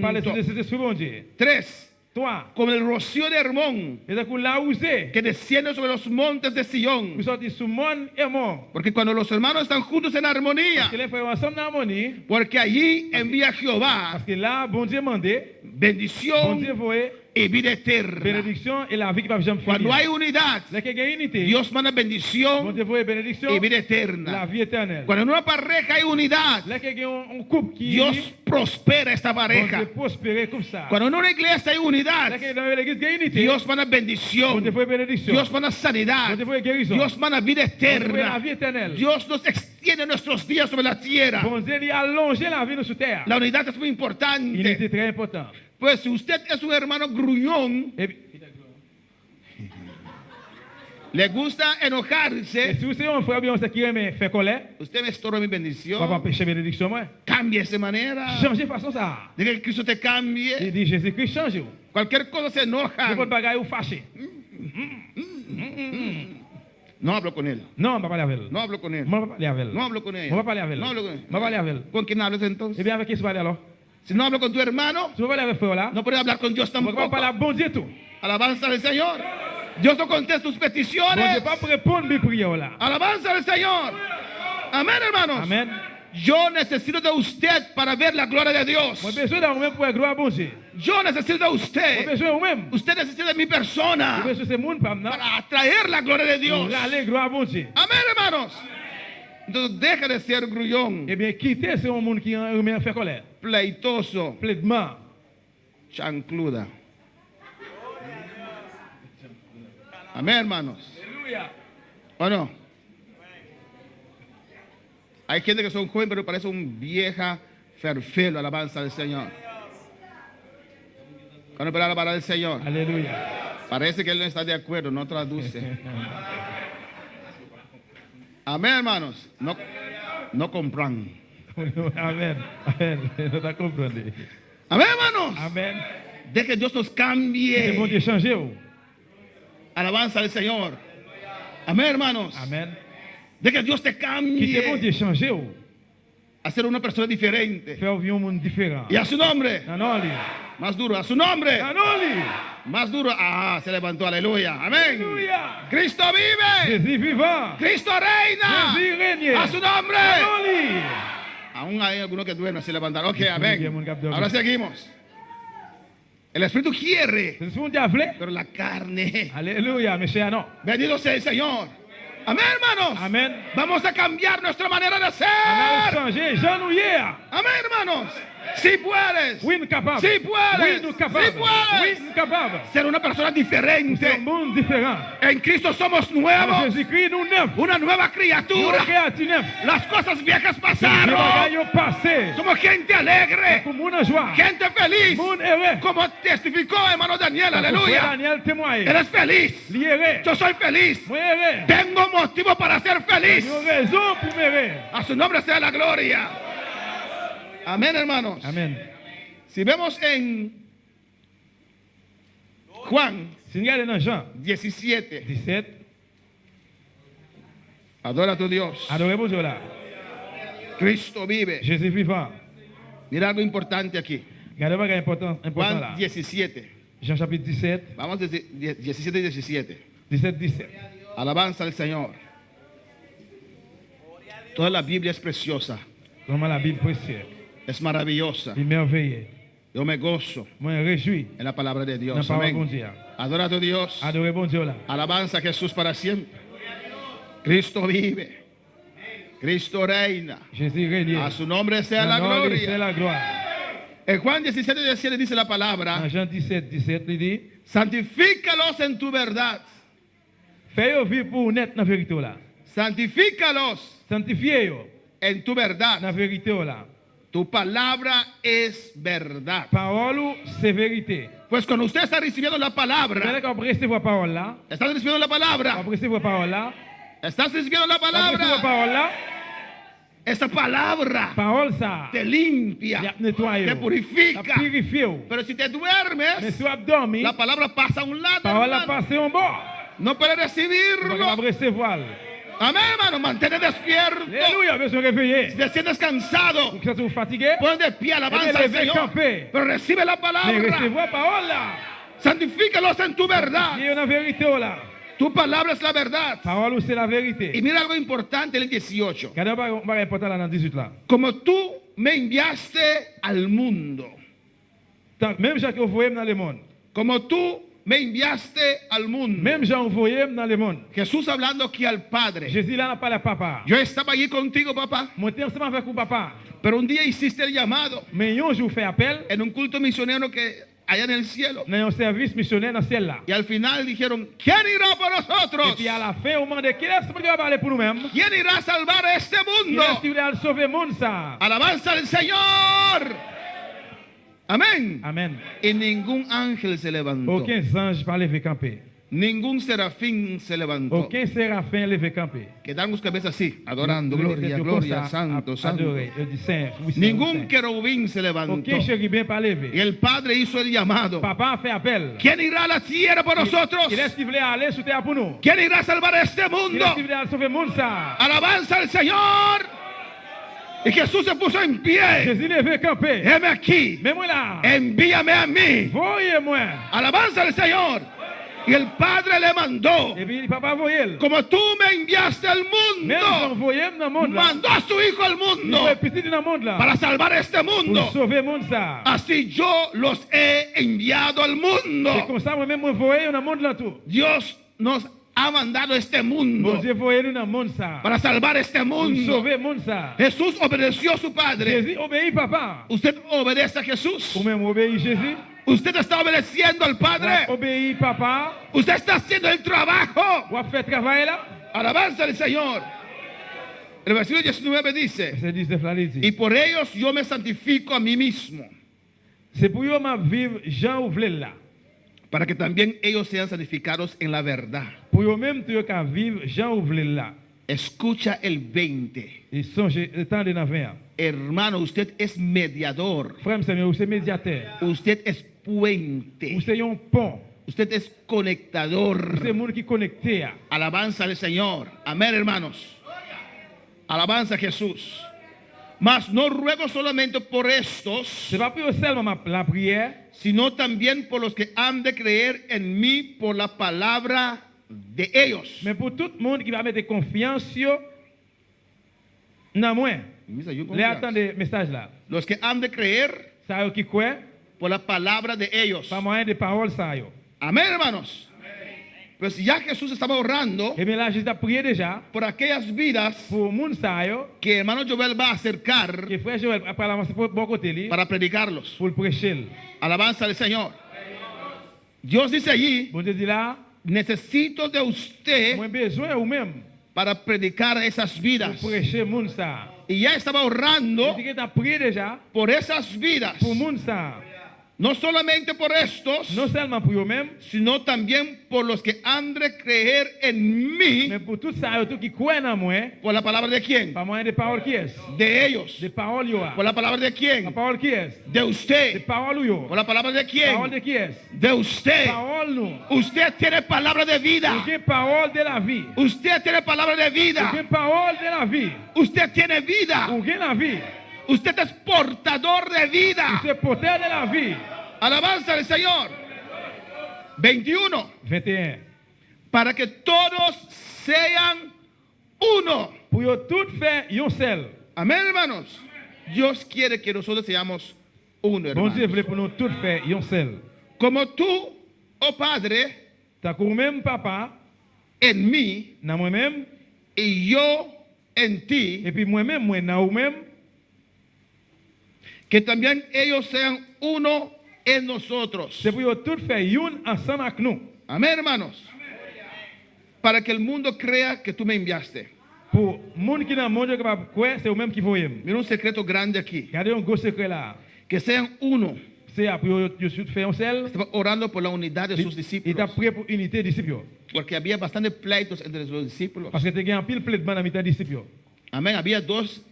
Par le Santo. de cet esprit bon Dieu. 3. 3. Como el rocío de Hermón, C'est un coup la ousé. que desciende sobre los montes de Vous Sion. sortez sous mon et mort. Porque cuando los hermanos están juntos en armonía, Que les frères ensemble en harmonie. porque allí envía Jehová Parce que là, bon Dieu mandé. Bon bendición Dieu voyait y vida eterna. bénédiction et la vie qui va jamais Cuando hay finir. unidad, Là, qu'il y a unité. Dios manda Bon bendición Dieu voyait bénédiction. y vida La eterna. vie éternelle. Cuando en una pareja hay unidad, Là, qu'il y a un couple qui Dios prospera esta bon Dieu pareja. prospérer comme ça. Cuando en una iglesia hay unidad, Là, qu'il y a dans l'église, il y a unité. Dios manda Bon Dieu bendición. voyait bénédiction. Dios manda Bon sanidad. Dieu voyait guérison. Dios manda vida Bon Dieu voyait la eterna. vie éternelle. Dios nos extiende nuestros días sobre la tierra. Bon Dieu, il a allongé la vie sur terre. La unidad es muy Il importante. était très important. Pues si usted es un hermano gruñón, le gusta Et enojarse, si vous êtes un frère bien qui aime faire colère, usted me estorba mi on va pas bendición, empêcher bénédiction moi. cambie esa manera. Changer façon ça. Diga que Cristo te Il cambie. dit Jésus-Christ change. Cualquier cosa se enoja. Votre bagaille ou fâché. No hablo con él. Non, on va parler avec elle. No hablo con él. On va parler avec elle. No hablo con ella. On va parler avec elle. No hablo con él. On va parler avec elle. ¿Con quién hablas Eh entonces? bien, avec qui tu parles alors? Si no hablo con tu hermano, Tu vas parler avec frère là? no puedes hablar con Dios On va tampoco. parler à bon Dieu tout. Alabanza del Señor. Dios no contesta tus Bon peticiones. Dieu pas pour répondre mes prières là. Alabanza del Señor. Amén, hermanos. Amen. Yo necesito de usted para ver la gloria de Dios. Moi besoin de vous-même pour la gloire à bon Dieu. Yo necesito de Moi usted. besoin de vous-même. Usted necesita de mi persona Moi besoin de ce monde pas maintenant. para atraer la gloria de Dios. Pour aller gloire à bon Dieu. Amén, hermanos. Entonces deja de ser grullón, Eh bien, quitter ce monde qui aime faire colère. pleitoso, Plaidement. chancluda. Amén, hermanos. Alléluia. ¿O no? Hay gente que son jóvenes, pero parece un vieja ferfelo. Alabanza del Señor. Cuando para alabar al Señor, Alléluia. parece que él no está de acuerdo, no traduce. Amén, hermanos. No compran. Amen. Amen. Nous t'as compris. Amén, hermanos. Amen. De que Dios nos C'est bon cambie. Dieu changer. Oh. Alabanza al Señor. Amén, hermanos. Amen. De que Dios te Quitter bon cambie Dieu changer. Oh. a ser una persona diferente. Faire vivre un monde différent. Y a su nombre. Non, non, lui. Más duro. A su nombre. Non, non, lui. Más duro. Ah, se levantó. Aleluya. Amén. Alléluia. Cristo vive. Jésus vivant. Cristo reina. Jésus règne. A su nombre. Non, non, lui. Aún hay algunos que duermen, se levantaron. Ok, Bien, amén. mon cap de Ahora homme. seguimos. El Espíritu quiere, C'est ce monde qui a voulu. pero la carne. Alléluia, mes chers, non. Bendito sea el Señor. Amén, hermanos. Amen. Vamos a cambiar nuestra manera de On a ser. changé. Jean nous hier. Amén, hermanos. Si puedes Oui, nous capables. Sí puedes. Oui, nous capables. Sí puedes. Oui, nous capables. ser una persona C'est un diferente. monde différent. En Cristo somos En nuevos. Jésus-Christ, nous neuf. Una nueva Nous criatura. créatifs neuf. Las cosas viejas Les pasaron. bagailles ont passé. Somos gente alegre. Pour monde en joie. Gente feliz. Monde heureux. Como testificó hermano Daniel. Frère Aleluya. Daniel témoigne. Eres feliz. Li heureux. Yo soy feliz. Moi heureux. Tengo motivo para ser feliz. Nous avons raison pour m'aimer. A su nombre sea la gloria. Amén, hermanos. Amen. Si vemos en Juan Si nous regardons dans Jean 17, 17, adora a tu Dios. adorez bon Dieu là. Cristo vive. Jésus vivant. Mira algo importante aquí. Regardez pas important là. Juan 17. Jean chapitre 17, Vamos desde 17 y 17. 17, 17. Alabanza al Señor. Toda la Biblia es preciosa, Vraiment la Bible précieuse. es maravillosa. Il merveilleux. Yo me gozo Moi je réjouis en la palabra de dans la Dios. parole bon Amén. Dieu. Adora a tu Dios. Adorez bon Dieu là. Alabanza a Jesús para siempre. Cristo vive. Cristo reina. Jésus règne. A su nombre sea la Dans nom, c'est gloria. la gloire. En Juan 17, 17 dice la Dans palabra, Jean 17, 17, il dit, santifícalos en tu verdad. fais-yo vivre pour net dans la vérité là. Santifícalos Sanctifiez-yo en tu dans verdad. la vérité là. Tu palabra es verdad. Parole, c'est vérité. Pues cuando usted está recibiendo la Vous palabra, allez recevoir la parole là. estás recibiendo la Vous palabra, recevoir la parole là. estás recibiendo la Vous recevoir la palabra, parole là. esta palabra Parole ça. te Il limpia, a nettoyé. te Il a purifica. purifié. Pero si te Mais duermes, si vous avez dormi, la palabra pasa a un lado, parole a hermano. passé en bas. No puedes Vous recibirlo. allez recevoir. Amén, hermano, mantén despierto. Alléluia, besoin de réveiller. Si te sientes cansado, Vous êtes fatigué, pon de pie, alabanza al Levez, Señor. campé. Pero recibe la mais palabra. recevoir la parole là. Santifícalos en tu verdad. Il y a une vérité là. Tu palabra es la verdad. Parole, c'est la Y vérité. mira algo importante en el 18. Regardez pas important là dans 18 là. Como tú me enviaste al mundo. Même Jean qui envoyé dans le monde. Como tú me enviaste al mundo. Même Jean envoyé dans le monde. Jesús hablando aquí al Padre. Jésus là n'a pas le papa. Yo estaba allí contigo, papá. Monté ensemble avec vous papa. Pero un día hiciste el llamado Mais un jour fait appel en un culto misionero que allá en el cielo. dans un service missionnaire dans ciel là. Y al final dijeron, ¿quién irá por Et nosotros? puis à la fin, on demande qui est-ce qui va parler pour nous-mêmes? ¿Quién irá a salvar a este Qui mundo? est-ce qui va sauver le monde ça? Alabanza al Señor. Amén. Amen. Y ningún ángel se levantó. Aucun ange pas levé camper. Ningún serafín se levantó. Aucun séraphin levé camper. Quedaron cabezas así, adorando. Yo Gloria, comme gloria, ça, santo, santo. adorer. Je dis saint, oui, saint, Ningún saint. querubín se levantó. Aucun chérubin pas Y levé. el Padre hizo el llamado. Papa a fait appel. ¿Quién irá a la tierra por nosotros? Il est qui voulait aller sur terre pour nous. ¿Quién irá a salvar a este Il mundo? est qui voulait aller sauver le monde ça. Alabanza al Señor. Y Jesús se puso en pie. Jésus levé camper. Heme aquí. Mais moi là. Envíame a mí. Voyez-moi. Alabanza al Señor. Y el Padre le mandó. Et puis papa voyez. Como tú me enviaste al Même mundo, envoyé dans le monde là. mandó a su Hijo al Il mundo fait petit dans le monde là. para salvar este Pour mundo. sauver le monde ça. Así yo los he enviado al C'est mundo. comme ça moi-même moi voyez dans le monde là tout. Dios nos ha mandado a este Bon mundo Dieu voyez nous dans le monde ça. para salvar este Pour mundo. sauver le monde ça. Jesús obedeció a su Padre. Jésus obéit papa. Usted obedece a Jesús. Ou même obéit Jésus. Usted está obedeciendo al Padre. Obéit papa. Usted está haciendo el trabajo. Ou a fait travail là. Alabanza al Señor. El versículo 19 dice, C'est 19 là il y dit. por ellos yo me santifico a mí mismo, C'est pour eux m'a vivre Jean ou vle là. para que también ellos sean santificados en la verdad. Pour eux même tu qu'à vivre Jean ou vle là. Escucha el 20. Et songe le temps de la 20. Hermano, usted es mediador. Frère Seigneur, c'est médiateur. Usted es Ou puente. c'est un pont. Usted es conectador. C'est monde qui connecté. Alabanza al Señor. Amén, hermanos. Alabanza a Jesús. Mas no ruego solamente por estos, C'est pas pour eux seulement la prière, sino también por los que han de creer en mí por la palabra de ellos. mais pour tout le monde qui va mettre confiance sur dans moi. Les attendez message là. Los que han de creer Ça yo qui croit, por la palabra de ellos. pas moyen de parole ça yo. Amén, hermanos. Pues ya Jesús estaba orando Et bien là Jésus a prié déjà por aquellas vidas pour monde ça yo, que hermano Joel va a acercar que frère Joël après l'avancer pour bon côté lui para predicarlos. pour le prêcher. Alabanza al Señor. Dios dice allí, Bon Dieu dit là, necesito de usted moi besoin ou même para predicar esas pour vidas. prêcher monde ça. Y ya estaba orando Il dit que a prié déjà por esas vidas. pour monde ça. No solamente por estos, Non seulement pour eux-mêmes, sino también por los que han de creer en mí mais pour tout ça, tout qui croit en moi, por la palabra de quién? pas moyen de parole qui est. De ellos. De parole yo. Por la palabra de La quién? parole qui est. De De usted. parole yo. Por la palabra de Parole quién? de qui est. De usted. Parole nous. Usted tiene palabra de vida. Aucune parole de la vie. Usted tiene palabra de vida. Aucune parole de la vie. Usted tiene vida. Aucune la vie. Usted es portador de vida. C'est porteur de la vie. Alabanza al Señor. 21. 21. Para que todos sean uno. Pour yo tout faire yon seul. Amén, hermanos. Dios quiere que nosotros seamos uno, Bon Dieu hermanos. voulait pour nous tout faire yon seul. Como tú, oh Padre, T'as comme même papa, en mí dans moi-même, y yo en ti, et puis moi-même, moi dans vous-même, que también ellos sean uno en nosotros. c'est pour yo tout faire yon ensemble avec nous. Amén, hermanos. Para que el mundo crea que tú me enviaste. Pour monde qui dans le monde capable croire, c'est vous-même qui voyez. Mira un secreto grande aquí. Regardez un gros secret là. Que sean uno. C'est après yo tout faire un seul. Estaba orando por la unidad de sus Il discípulos. t'a prié pour unité disciples. Porque había bastantes pleitos entre los discípulos. Parce que tu as un pile plaide dans la disciples. Amén. Había dos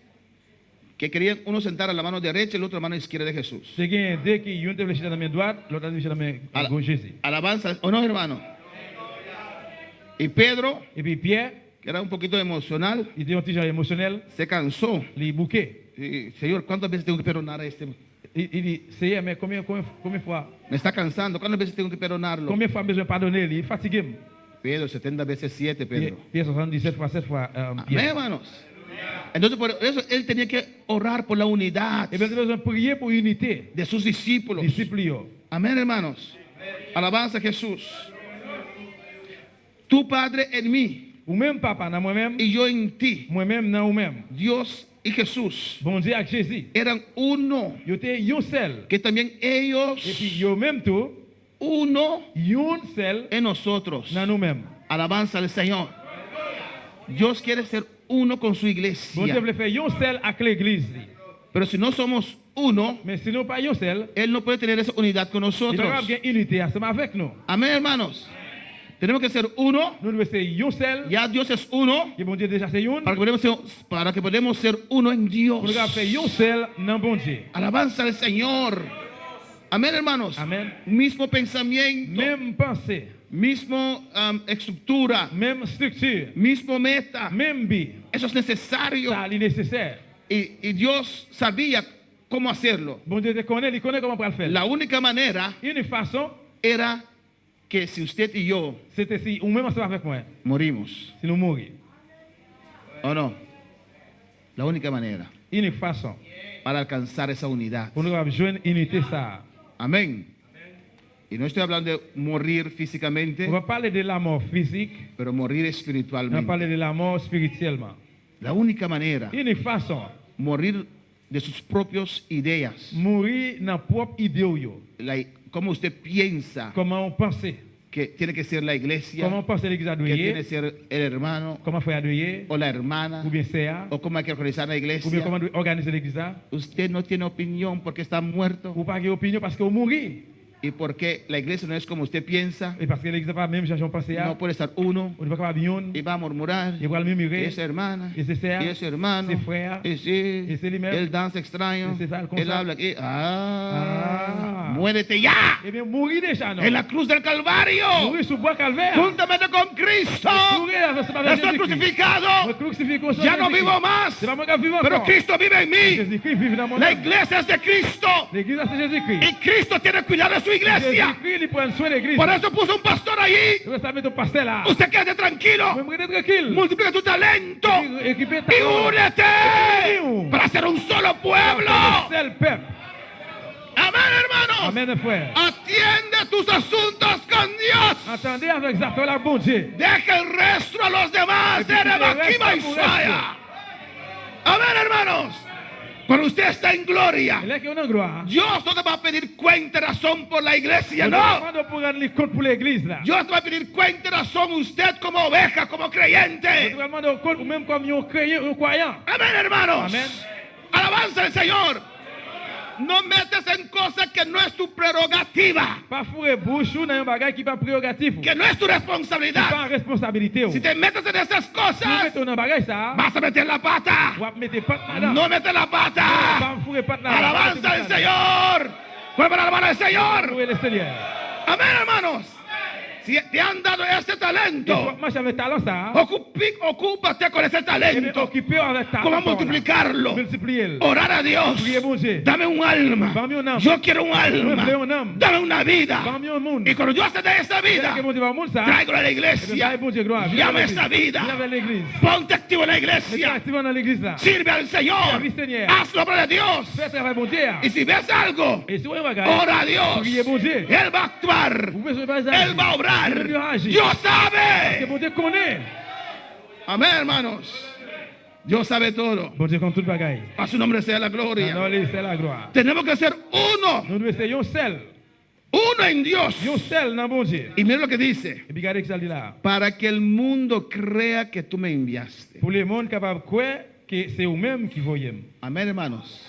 que querían uno sentar a la mano derecha y el otro a la mano izquierda de Jesús. C'est qu'il deux qui yon te flèche dans la main droite, l'autre dans la main Ala- gauche Jésus. Alabanza, ¿o no, hermano? Y Pedro, Et puis Pierre, que era un poquito emocional, il était un petit genre émotionnel, se cansó. les bouquets. Y, Señor, ¿cuántas veces tengo que perdonar a este? Il dit, Seigneur, mais combien fois, Me está cansando. ¿Cuántas veces tengo que perdonarlo? combien fois besoin de pardonner, il est fatigué. Pedro, 70 veces 7, Pedro. Pierre 77 fois 7 fois Amén, Pierre. hermanos. Entonces, por eso él tenía que orar por la unidad Et bien, tu as besoin de prier pour unité, de sus discípulos. disciples. yo. Amén, hermanos. Alabanza a Jesús. Tu Padre en mí Ou même papa dans moi-même, y yo en ti. moi-même dans vous-même. Dios y Jesús Bon Dieu avec Jésus. eran uno. Yo te yon seul. Que también ellos, Et puis yo même tout, uno yon seul en nosotros. dans nous-mêmes. Alabanza al Señor. Dios quiere ser uno con su Bon Dieu iglesia. voulait faire yon seul avec l'église. Pero si no somos uno, Mais si nous pas yon seul, Él no puede tener esa unidad con il va nosotros. avoir une unité ensemble avec nous. Amén, hermanos. Tenemos que ser uno. Nous devons ser yon seul. Ya Dios es uno. Et bon Dieu déjà c'est yon. Para que podamos ser uno en Dios. Nous devons faire yon seul dans bon Dieu. Alabanza al Señor. Amén, hermanos. Amen. Mismo pensamiento. Même pensée, Mismo estructura. même structure, Mismo meta. même but. Eso es necesario. Ça, c'est nécessaire. Y Dios sabía cómo hacerlo. Bon Dieu te connaît, il connaît comment le faire. La única manera Une façon, era que si usted y yo c'était si, ou même ensemble avec moi, morimos, si nous mourir. ¿o no? La única manera Une façon, para alcanzar esa unidad. pour nous joindre unité ça. Amén. Y no estoy hablando de morir físicamente, On va parler de la mort physique, pero morir on va espiritualmente. parler de la mort spirituellement. La única manera, Une façon, morir de sus propias ideas, mourir dans propre idée yo. cómo usted piensa Comment on pense, que tiene que ser la iglesia, comment on pense l'église a que tiene que douiller, ser el hermano comment faire douiller, o la hermana, ou bien CA, o cómo hay que organizar la ou bien iglesia. comment organiser l'église là. Usted no tiene opinión porque está muerto Ou pas de opinion parce que vous mourrez. y porque la iglesia no es como usted piensa. Et parce que l'église n'a pas même changé pensée. No puede estar uno On ne va pas bien. y va a murmurar. Il va le Y murmurer. esa hermana, Y ese sea, y ese hermano, ese frère, y sí, ese lui-même, él danza extraño, ese sale con él ça. habla aquí. Ah. Muérete ya Eh bien, mourir déjà, non? en la cruz del Calvario, Mourir sous bois calvaire. juntamente con Cristo. Mourir avec Estoy Jésus-Christ. crucificado, Me crucifié con ya no Jésus-Christ. vivo más, C'est pas moi qui vive pero encore. Cristo vive en mí. Jésus-Christ vive dans mon La âme. iglesia es de Cristo L'église, c'est Jésus-Christ. y Cristo tiene cuidado de su iglesia. Jésus-Christ, il prend soin de l'église. Por eso puso un pastor allí. Tu veux savoir ton pasteur là? Usted quédate tranquilo, Me rester tranquille. multiplica tu talento Équipez ta y únete para ser un solo pueblo. C'est le peuple. Amén, hermanos. Amen, frère. Atiende tus asuntos con Dios. Attendez avec exactement la bon Dieu. Deja el resto a los demás. Y que te Erebaquima resta por Isaya. Amén, hermanos. Cuando usted está en gloria, Et là, qu'on a gloire. Dios no te va a pedir cuenta y razón por la iglesia, On no. demande pour rendre les comptes pour l'église là. Dios te va a pedir cuenta y razón usted como oveja, como On creyente. demande compte ou même comme un croyant. Amén, hermanos. Amén. Alabanza al Señor. No metes en cosas que no es tu prerrogativa, Pas fourrer bouche ou dans un bagage qui pas prérogatif. que no es tu Qui pas responsabilidad. responsabilité. ou. Si te metes en esas Si vous cosas, mettez dans un bagage ça, vas a meter la pata. vous mettez pas là. No metes la pata. Pas fourrer pas là. Alabanza al Señor. Vuelvan a alabar al Señor. Louer le Seigneur. Amén, hermanos. Si te han dado este talento, Moi j'avais talent ça. ocúpate con ese Et bien, talento. occupé avec talent. ¿Cómo multiplicarlo? Multiplier. Orar a Dios. Priez bon Dieu. Dame un alma. Dame un âme. Yo quiero un Dame un alma. âme. Dame una vida. Parmi un monde. Y cuando yo te dé esa vida, Que bon Dieu va au monde ça. traigo a la Eh bien, iglesia. bon Dieu, gloire. Viens Llame avec esa l'église. vida. Viens avec l'église. Ponte activo en la Mettez iglesia. activement dans l'église là. Sirve al Señor. Service Seigneur. Haz la obra de Dios. Fais travail bon Dieu. Y si ves algo, Et si vous voyez un bagage, ora a Dios. priez bon Dieu. Él va a actuar. Vous pouvez pas Él va a obrar. Dieu agit. Dios Que sabe. bon Dieu connaît. Amén, hermanos. Dios sabe todo. Bon Dieu comme tout bagage. A su nombre sea la gloria. Non, c'est la gloire. Tenemos que ser uno. Nous devons essayer un seul. Uno en Dios. Un seul dans bon Dieu. Y mira lo que dice. Et puis regardez ce qu'il dit là. Para que el mundo crea que tú me enviaste. Pour le monde capable de croire que c'est vous-même qui voyez. Amén, hermanos.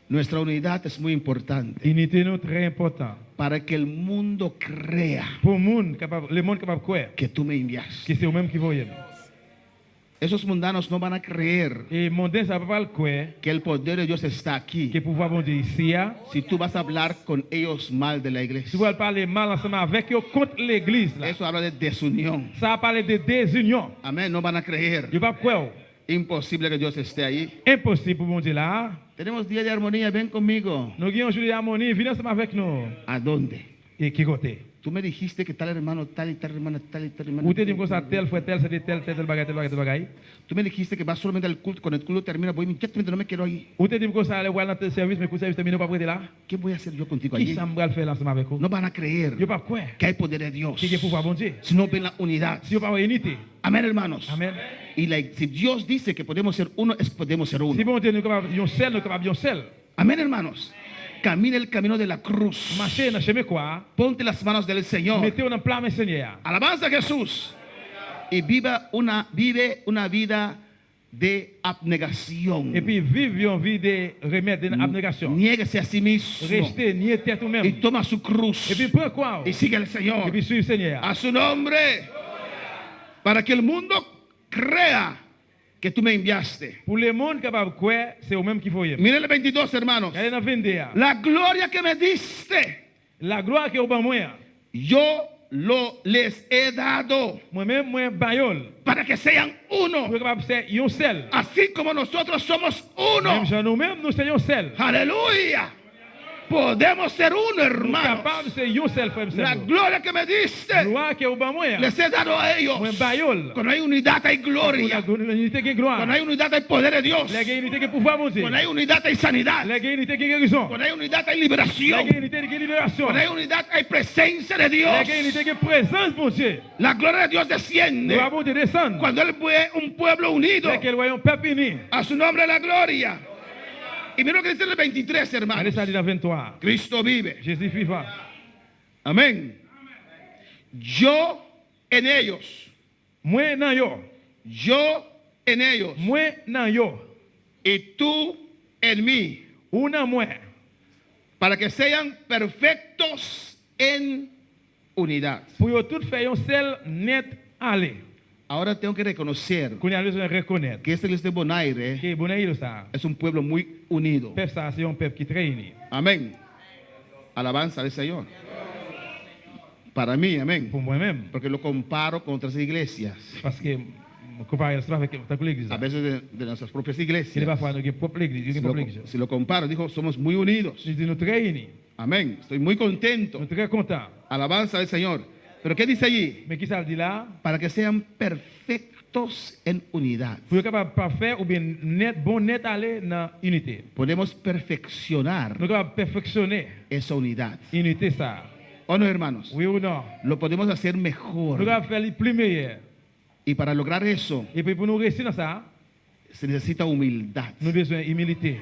Nuestra unidad es muy importante. Unité nous très important. Para que el mundo crea Pour le monde capable de croire que tú me enviaste. que c'est vous-même qui voyez. Esos mundanos no van a creer Et mon Dieu, ça ne peut pas le croire que el poder de Dios está que aquí le pouvoir bon Dieu ici. si tú vas a hablar con ellos mal de la Si iglesia. vous parlez mal ensemble avec eux contre l'église, là, Eso habla de desunión. ça va parler de désunion. Amén, no van a creer. Je ne vais pas croire. Imposible que Dios esté ahí. Impossible pour mon Dieu là. Tenemos día de armonía, ven conmigo. Nous avons un jour d'harmonie, venez ensemble avec nous. ¿A dónde? Et qui côté? Tú me dijiste que tal hermano, tal y tal hermana, tal y tal hermana. Ou te dit que ça tel frère tel, c'était tel bagage, tel bagage, tel bagage. Tú me dijiste que vas solamente al culto, cuando el culto termina, voy inmediatamente, no me quiero ahí. Ou te dit que ça allait voir dans tel service, mais que le service termine pas prêter là. ¿Qué voy a hacer yo contigo Qui allí? ça me va le faire ensemble avec vous? No van a Je creer ne vais pas croire. que hay poder de Dios Qui est pouvoir bon Dieu? si no ven la unidad. Si vous pas unité. Amén, hermanos. Amen. Y si Dios dice que podemos ser uno, es que podemos ser Si uno. bon Dieu nous capable un seul, nous capable un seul. Amén, hermanos. Camina el camino de la cruz. Marcher dans le chemin quoi? Ponte las manos del Señor. Mettez-vous dans le plan, mes Seigneur. Alabanza a Jesús. Y vive una vida de abnegación. Et puis vivre une vie de remettre de abnégation. Niéguese a sí mismo Rester, nier tête ou y même. toma su cruz Et puis prends quoi? y sigue al Et Señor. puis suivre le Seigneur. A su nombre. Para que el mundo crea que tú me enviaste. Pour le monde capable de croire, c'est au même qu'il faut y. Miren el 22, hermanos. Regardez dans 22. La gloria que me diste, La gloire que vous avez moi, yo les he dado moi-même, moi, bayol. para que sean uno, Vous êtes capable de faire un seul. así como nosotros somos uno. Même genre nous-mêmes, nous sommes un seul. Aleluya. Podemos ser uno, Nous sommes hermanos. capables de faire un seul, frère. La gloria que me diste, La gloire que vous avez moi, les he dado a ellos. moi, bayol. Cuando hay unidad hay gloria. L'unité qui est gloire. Cuando hay unidad hay poder de Dios. La unité qui est pouvoir, mon Dieu. Cuando hay unidad hay sanidad. La unité qui est guérison. Cuando hay unidad hay La liberación. unité qui est libération. Cuando hay unidad hay presencia de La Dios. unité qui est présence, mon Dieu. La gloria de Dios Nous desciende avons de descendre. cuando Él ve un pueblo unido. Laquelle voyons peuple uni. A su nombre la gloria. Y mira lo que dice el 23, Allez, hermanos. ça dit dans 23. Cristo vive. Jésus vivant. Amén. Yo en ellos. Moi nan yo. Yo en ellos. Moi nan yo. Y tú en mí. Ou nan moi. Para que sean perfectos en unidad. Pour yo tout faire un seul net aller. Ahora tengo que reconocer Qu'on a besoin de reconnaître. que este de Bonaire Que bon est ça. es un pueblo muy unido. Peuple ça c'est un peuple qui est très uni. Amén. Alabanza al Señor. Para mí, amén. Pour moi-même. Porque lo comparo con otras iglesias. Parce que comparer ça avec l'église. A veces de nuestras propias Il n'est iglesias. pas fois notre propre église, Si une propre église. si lo comparo, dijo, somos muy unidos. Nous sommes très unis. Amén. Estoy muy contento. Nous sommes très contents. Alabanza al Señor. Pero ¿qué dice allí? Mais qui ça dit là? Para que sean perfectos en unidad. Pour être capable de parfaire ou bien net, bon net aller dans unité. Podemos perfeccionar Nous sommes capables de perfectionner esa unidad. unité ça. ¿O no, hermanos? Oui ou non? Lo podemos hacer Nous mejor. sommes capables de faire le plus meilleur. Y para lograr eso, Et puis pour nous réussir dans ça, se necesita humildad. nous avons besoin d'humilité.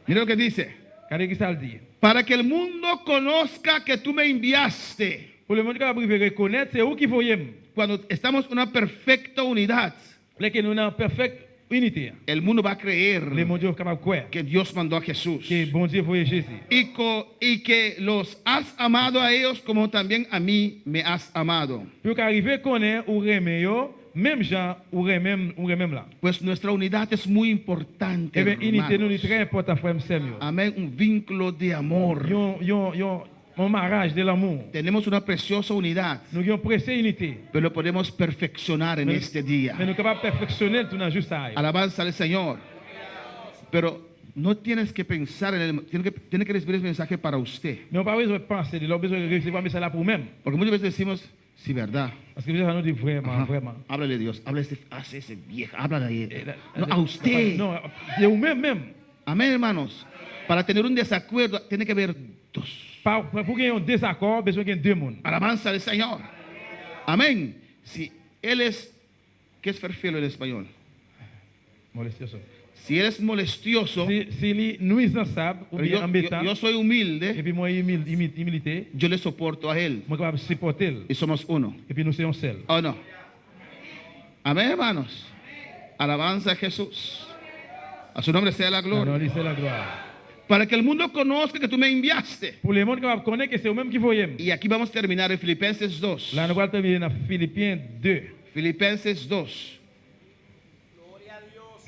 Mira lo que dice. Regardez qui ça le dit. Para que el mundo conozca que tú me enviaste. Pour le monde capable de reconnaître, c'est où qu'il faut y aller. Cuando estamos en una perfecta unidad, Là que nous sommes en perfecte unité. el mundo va a creer Les mondiaux capables de croire que Dios mandó a Jesús. que bon Dieu voyait Jésus. Y que los has amado a ellos como también a mí me has amado. Pour qu'arriver à connaître ou remettre yo, même gens ou même là. Pues nuestra unidad es muy importante. Eh bien, unité nous est Hermanos. très important frère Samuel. Amén, un vínculo de amor. Un mariage de l'amour. Tenemos una preciosa unidad, Nous avons pressé unité. pero lo podemos perfeccionar en Mais- este día. Mais nous sommes capables de perfectionner tout dans juste ça. Alabanza al Señor. Pero no tienes que pensar en el, tiene que recibir ese mensaje para usted. Mais on n'a pas besoin de penser, on a besoin de recevoir ça là pour nous-mêmes. Porque muchas veces decimos, sí, verdad. Parce que ça nous dit vraiment, Ajá. vraiment. Háblale a Dios, háblale a ese viejo, háblale a Eh, él. No, a usted. Non, c'est vous-même même. Amén, hermanos. Para tener un desacuerdo, tiene que haber dos. Pour qu'il y ait un désaccord, besoin qu'il y ait deux mondes. Alabanza al Señor. Amén. Si Él es, ¿qué es ser fiel en español? Molestioso. Si Él es molestioso, Si les nuisances ou pero bien embêtant, yo soy et humilde, puis moi humilité, yo le soporto a Él. moi capable de supporter. Y somos uno. Et puis nous sommes seuls. ¿O no? Amén, hermanos. Alabanza a Jesús. A su nombre sea la Non, gloria. c'est la gloire. Para que el mundo conozca que tú me enviaste. Pour les mondes capables de connaître que c'est eux-mêmes qui voyons. Y aquí vamos a terminar en Filipenses 2. Là, nous allons terminer dans Philippiens 2. Filipenses 2.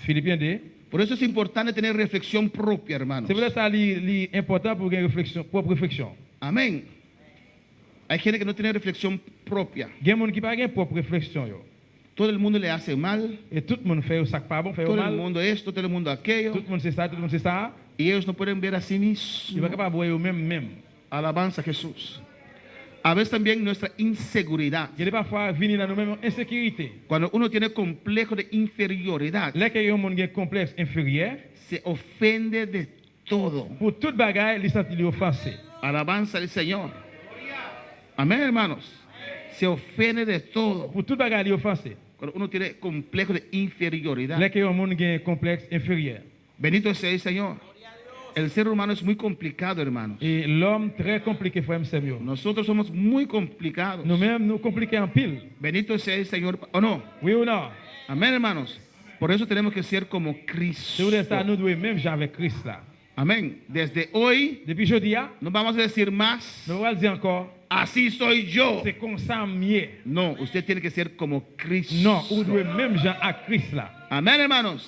Philippiens 2. Por eso es importante tener reflexión propia, hermanos. C'est vrai ça c'est important pour une réflexion, propre réflexion. Amén. Hay gente que no tiene reflexión propia. Il y a des gens qui n'ont pas propre réflexion. Yo. Todo el mundo le hace mal. Et tout le monde fait ça pas bon, fait Todo el mal. mundo esto, todo el mundo aquello. Tout le monde c'est ça, tout le monde c'est ça. Y ellos no pueden ver a sí Il va mismos. capable de voir eux-mêmes. Alabanza a Jesús. A veces también nuestra inseguridad. Il y a parfois venir dans nous-mêmes insécurité. Cuando uno tiene complejo de inferioridad, Là qu'il y a un monde qui est complexe inférieur, se ofende de todo. pour toute bagaille, il sentit offensé. Alabanza al Señor. Amén, hermanos. Se ofende de todo. Pour toute bagaille, il est offensé. Cuando uno tiene complejo de inferioridad. Là qu'il y a un monde qui est complexe inférieur. Bendito sea el Señor. El ser humano es muy complicado, hermanos. Et l'homme très compliqué, frère Samuel. Nosotros somos muy complicados. Nous-mêmes, nous compliquons en pile. Bendito sea el Señor. ¿O no? Oui ou non? Amén, hermanos. Por eso tenemos que ser como C'est pour ça Cristo. nous devons même genre avec Christ là. Amén. Desde hoy Depuis jeudi, no vamos a decir más, nous allons dire encore, así soy yo. c'est comme ça mieux. No, usted tiene que ser como Cristo. Non, ou devons même genre à Christ là. Amén, hermanos.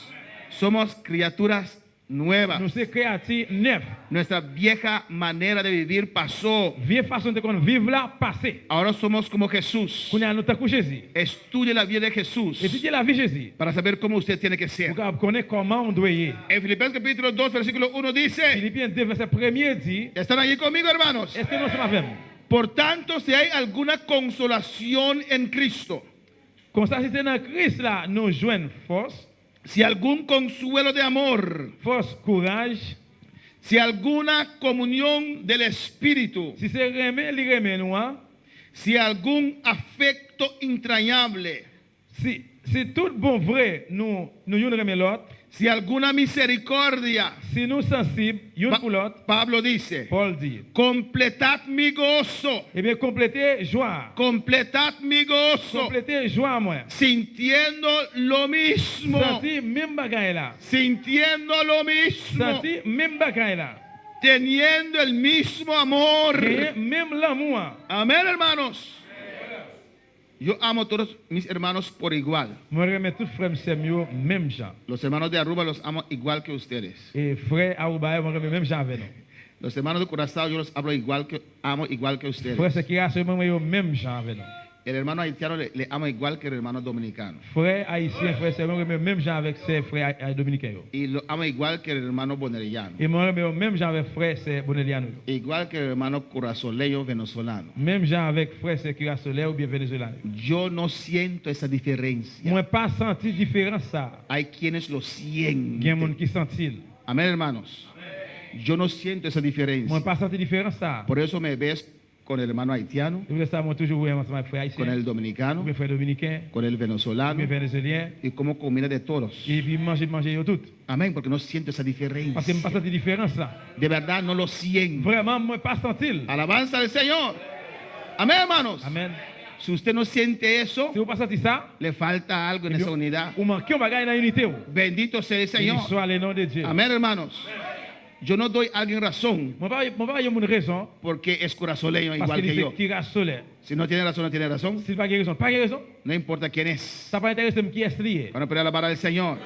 Somos criaturas nuevas. Nous sommes créatifs neufs. Nuestra vieja manera de vivir pasó. Vieille façon de vivre là, passé. Ahora somos como Jesús. Qu'on a notre coup Jésus. Estudie la vida de Jesús Étudiez la vie de Jésus. para saber cómo usted tiene que ser. Pour connaître comment on doit y. En Filipenses capítulo 2, versículo 1 dice, Philippiens 2, verset 1er dit, ¿están allí conmigo, hermanos? est-ce que nous sommes avec vous? Por tanto, si hay alguna consolación en Cristo, Comme ça, si c'est dans Christ là, nous joignons force, si algún consuelo de amor, force, courage. si alguna comunión del Espíritu, Si c'est remet, li remet nous, hein? si algún afecto entrañable, Si tout bon vrai, nous yon remet l'autre. si alguna misericordia, Si nous sensibles, yon Pa- pour l'autre, Pablo dice, Paul dit. completad mi gozo, Eh bien, complétez joie. completad mi gozo, Complétez joie, moi. sintiendo lo mismo, Senti même bagaille là. sintiendo lo mismo, Senti même bagaille là. teniendo el mismo amor. Gagner même l'amour. Amén, hermanos. Yo amo a todos mis hermanos por igual. Moi, remets tout frère Samuel, même gens. Los hermanos de Aruba los amo igual que ustedes. Et frère Aoubaye, moi, remets même gens avec nous. Los hermanos de Curazao yo los amo igual que ustedes. Frère Sekira, c'est moi, même gens avec nous. El hermano haitiano le amo igual que el hermano dominicano. Frère haïtien, frère Samuel, remets même gens avec ses frères dominicains. Y lo amo igual que el hermano bonerillano. Et moi, remets même gens avec frère c'est Boneliano. Igual que el hermano curazoleño venezolano. Même gens avec frère Sekira Solaire ou bien Venezuela. Yo no siento esa diferencia. Moi, pas senti différence ça. Hay quienes lo Il y a des gens sienten. qui sentent. Amén, hermanos. Yo no siento esa Moi, diferencia. pas senti différence ça. Por eso me ves con el hermano haitiano, Et vous savez, moi, toujours voir ensemble avec frère con haïtien, el ou dominicano, bien frère dominicain, con el ou venezolano bien vénézuélien. y como comida de todos. Et puis manger yo tout. Amén, porque no siento esa Parce que je pas diferencia. senti différence là. De verdad no lo siento. Vraiment, moi, pas senti. Alabanza al Señor. Amén, hermanos. Amen. Si usted no siente eso, Si vous pas senti ça, le falta algo en esa unidad. ou manquez un bagage dans l'unité. Bendito sea el Béni Señor. soit le nom de Dieu. Amén, hermanos. Yo no doy a alguien razón Moi, pas une raison. porque es curazoleño Parce igual que qu'il yo. est tirage solaire. Si no tiene razón, no tiene razón. S'il pas raison, pas raison. No importa quién es. Ça pas intéressé qui est lié. Van a pedir la vara del Señor.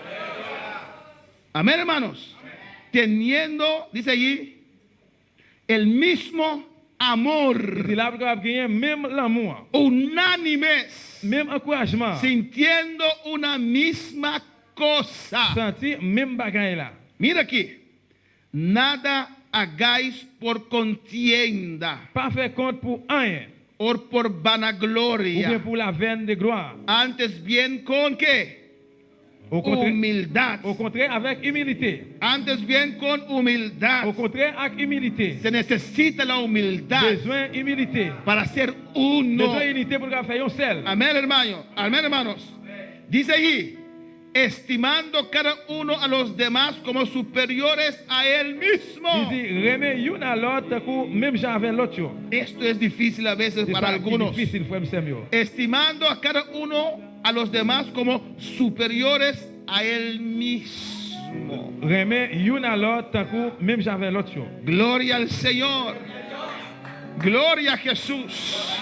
Amén, hermanos. Teniendo, dice allí, el mismo amor, C'est là pour gagner même l'amour, unánimes, même encouragement. sintiendo una misma cosa. Senti même bagage là. Mira aquí. Nada hagáis por contienda Pas faire compte pour rien. o por Ou bien vanagloria. pour la veine de gloire. Antes bien con qué? Au contraire, Humildad. avec humilité. Antes bien con humildad. Au contraire, avec humilité. Se necesita la humildad Besoin humilité. para ser uno. Besoin d'unité pour faire un seul. Amén, hermano. Amén, hermanos. Dice allí, estimando cada uno a los demás como superiores a él mismo. Il dit, remets une à l'autre, même gens avec l'autre. Esto es difícil a veces C'est para ça qui est algunos. difficile, frère Samuel. Estimando a cada uno a los demás como superiores a él mismo. Remets une à l'autre, même gens avec l'autre. Gloria al Señor. Gloria a Jesús.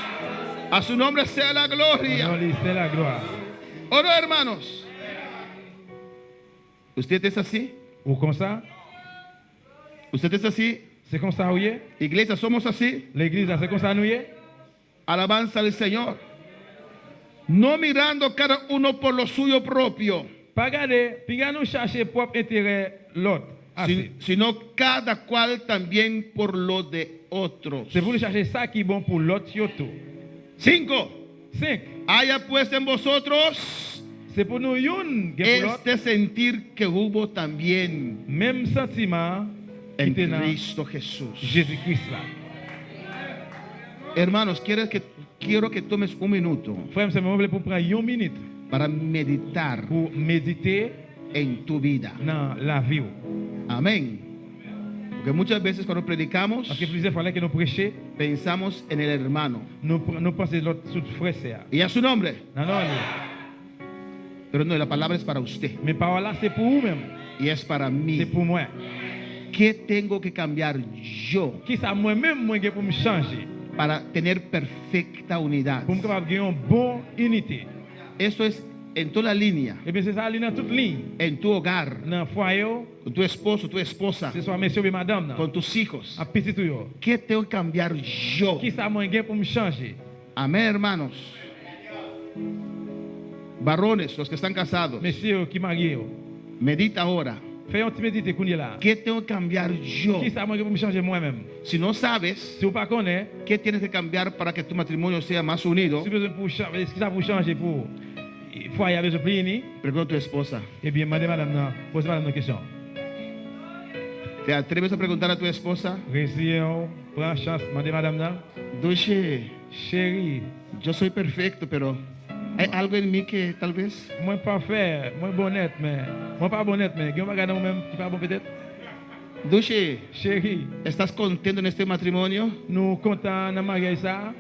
A su nombre sea la gloria. Non, c'est la gloire. Oro, hermanos. ¿Usted es así? Ou comme ça, ¿Usted es así? c'est comme ça, oui. Iglesia, somos así. L'église, c'est comme ça, nous y est. Alabanza al Señor. No mirando cada uno por lo suyo propio, Pas garder, puis nous chercher propre intérêt l'autre. sino cada cual también por lo de otros. C'est pour nous chercher ça qui est bon pour l'autre surtout. 5. 5. Haya pues en vosotros C'est pour nous une qui est pour l'autre. este sentir que hubo también Même sentiment qui en était dans Cristo Jesús. Jésus-Christ là. Hermanos, quiero que tomes un minuto Frère, c'est moment pour prendre une minute para meditar pour méditer en tu vida. dans la vie. Amén. Porque muchas veces cuando predicamos Parce que plusieurs fois là que nous prêchons, pensamos en el hermano nous pensons l'autre sous frère. y a su nombre. Non, non, Pero no, la palabra es para usted Mais parole là, c'est pour vous-même. y es para C'est mí. pour moi. ¿Qué tengo que cambiar yo Qui ça moi-même, moi, pour me changer? para tener perfecta unidad? Pour me capable de gagner une bonne unité. Eso es en toda la línea, Et bien, c'est ça, dans toute ligne. en tu hogar, Dans le foyer, con tu esposo, tu esposa, ce soit monsieur et madame, con tus hijos. à petit tout. Yo. ¿Qué tengo que cambiar yo? Qui ça, moi, pour me changer? Amén, hermanos. Varones, los que están casados, Monsieur qui marié. medita ahora. Fais un petit méditer qu'on est là. ¿Qué tengo que cambiar yo? Qui ça, moi, pour me changer moi-même? Si no sabes Si vous ne connaissez pas, qué tienes que cambiar para que tu matrimonio sea más unido, si vous avez besoin pour changer, est-ce que ça vous changer pour foyer avec le pléni? pregunta a tu esposa. Eh bien, posez madame une question. ¿Te atreves a preguntar a tu esposa? Récion, prends chance, demandez madame là. Duche, Chérie, yo soy perfecto, pero hay algo en mí que tal vez... moi parfait, moi bonnette, mais moi pas bonnette, mais il y a un bagage dans moi-même qui pas bon peut-être. Duche, Chérie, ¿estás contento en este matrimonio? nous contents dans mariage ça.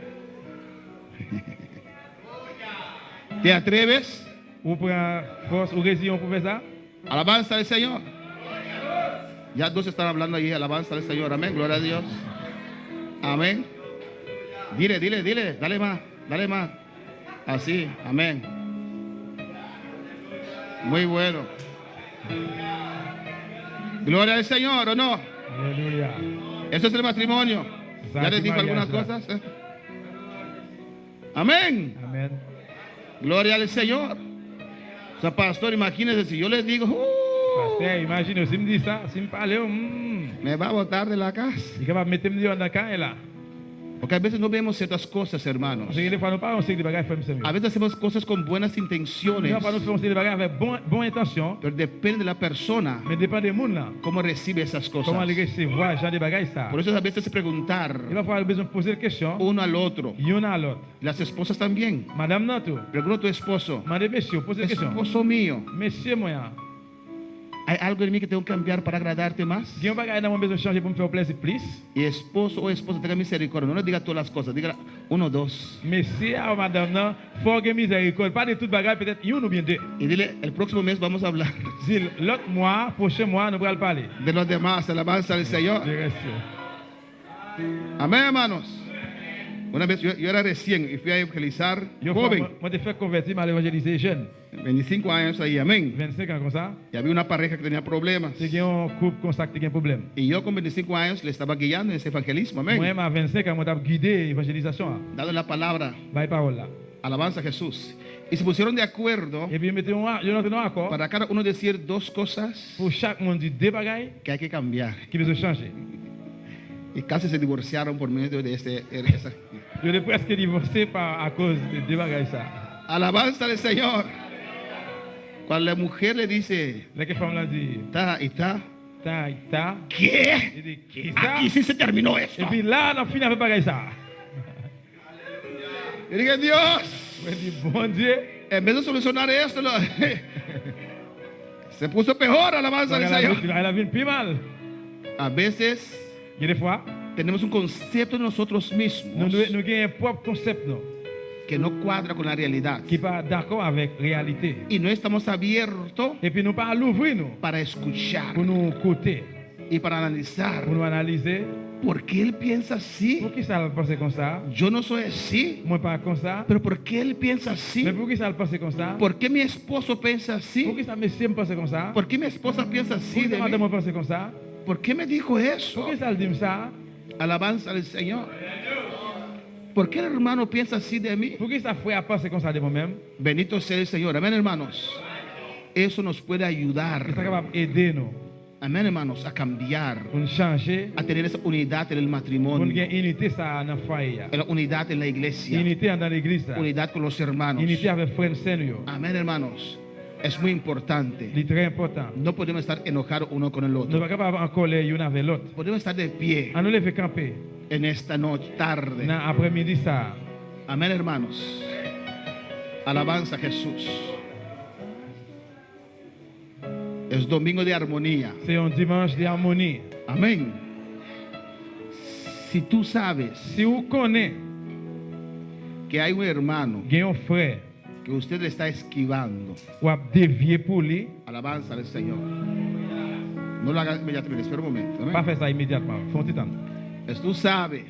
¿Te atreves? Ou prend force ou récion pour faire ça? Alabanza al Señor. Ya dos están hablando ahí, alabanza al Señor. Amén, gloria a Dios. Amén. Dile, dale más. Así, amén. Muy bueno. Gloria al Señor, ¿o no? Alléluia. Eso es el matrimonio. Ça, ¿Ya les c'est dijo algunas mariage, cosas? Amén. Amen. Gloria al Señor. O sea, pastor, imagínense si yo les digo, Pasteur, imagine, si me dit ça, si me parle, me va a botar de la casa. il est capable de mettre dans le camp là. Porque a veces no vemos ciertas cosas, hermanos. Parce que des fois, nous parlons de bagages frères A veces hacemos cosas con buenas intenciones, Nous parlons de bagages avec bonne intention, pero depende de la persona mais dépend des gens là. cómo recibe esas Comment cosas. les recevoir, genre des bagages ça. Por eso a veces preguntar Il va falloir besoin de poser des questions, uno al otro. y'en a l'autre. Las esposas también. Madame Nato, Pregunta a tu esposo, madame monsieur, posez des questions. esposo mío, Monsieur moi, ¿hay algo en mí que tengo que cambiar para agradarte más? il y a un bagage dans mon besoin de changer pour me faire plaisir plus. Y esposo o esposa, tenga misericordia. No le diga todas las cosas, diga uno, dos. Monsieur ou madame nan, faut que miséricorde, pas de tout bagage peut-être une ou bien deux. Y dile, el próximo mes vamos a hablar Si l'autre mois, prochain mois, nous allons parler. de los demás. Alabanza al Señor. Du reste. Amén, hermanos. Una vez yo era recién y fui a evangelizar, Yo joven, moi te fait convertir à l'évangéliser jeune. 25 años ahí, amén. 25 ans comme ça. Y había una pareja que tenía problemas. C'est un couple constat qui a un problème. Y yo con 25 años le estaba guiando en ese evangelismo, amén. Moi, à 25 ans, moi, j'ai guidé l'évangélisation. Dando la palabra, By parole là. alabanza a Jesús. Y se pusieron de acuerdo Et puis, mettons un accord para cada uno decir dos cosas pour chaque monde dire deux bagailles que hay que cambiar. qui besoin changer. Y casi se divorciaron por medio de esa. Je l'ai presque divorcé à cause de deux bagailles ça. Alabanza al Señor. Cuando la mujer le dice, La femme l'a dit, ta y ta, ta. ¿qué? Il dit, qui ça? Aquí sí se terminó Et esto. puis là, on a fini avec bagaille ça. Y dije, Dios, Je dis, bon Dieu, en vez de solucionar esto, se puso peor. Alabanza al Señor. elle a vu plus mal. A veces Il y a des fois, tenemos un concepto de nosotros mismos nous avons un propre concept non, que no cuadra con la realidad. qui n'est pas d'accord avec la réalité. Y no estamos abiertos Et puis nous pas l'ouvrir nous, para escuchar pour nous côté, y para analizar pour nous analyser. por qué él piensa así. Pour qui ça le pense comme ça? Yo no soy así, Moi pas comme ça. pero por qué él piensa así. Mais pour qui ça le pense comme ça? ¿Por qué mi esposo piensa Pour así? qui ça monsieur me pense comme ça? ¿Por qué mi esposa piensa Pour así qui de ça madame me mí? pense comme ça? ¿Por qué me dijo eso? Pour qui ça le dit ça? Alabanza al Señor. ¿Por qué el hermano piensa así de mí? Pour qui ça frère pense comme ça de moi-même? Bendito sea el Señor. Amén, hermanos. Eso nos puede C'est ayudar. capable d'aider nous, Amén, hermanos, a cambiar, pour nous changer, a tener esa unidad en el pour nous matrimonio, gagner unité ça dans le foyer. la unidad en la iglesia, Unité dans l'église, unidad con los hermanos. unité avec frères Seigneur. Amén, hermanos. Es muy importante. C'est très important. No podemos estar enojados uno con el Nous ne otro. sommes pas capables en colère l'un avec l'autre. Podemos estar de pie On nous lever camper en esta noche, tarde. dans l'après-midi ça. Amén, hermanos. Alabanza a Jesús. Es domingo de armonía. C'est un dimanche d'harmonie. Amén. Si tú sabes Si vous connaissez que hay un hermano qu'il y a un frère que usted le está esquivando. ou ap dévier pour lui, Alabanza al Señor. No lo haga inmediatamente, espera un momento. pas Amén. faire ça immédiatement. Font petit temps. Tú sabes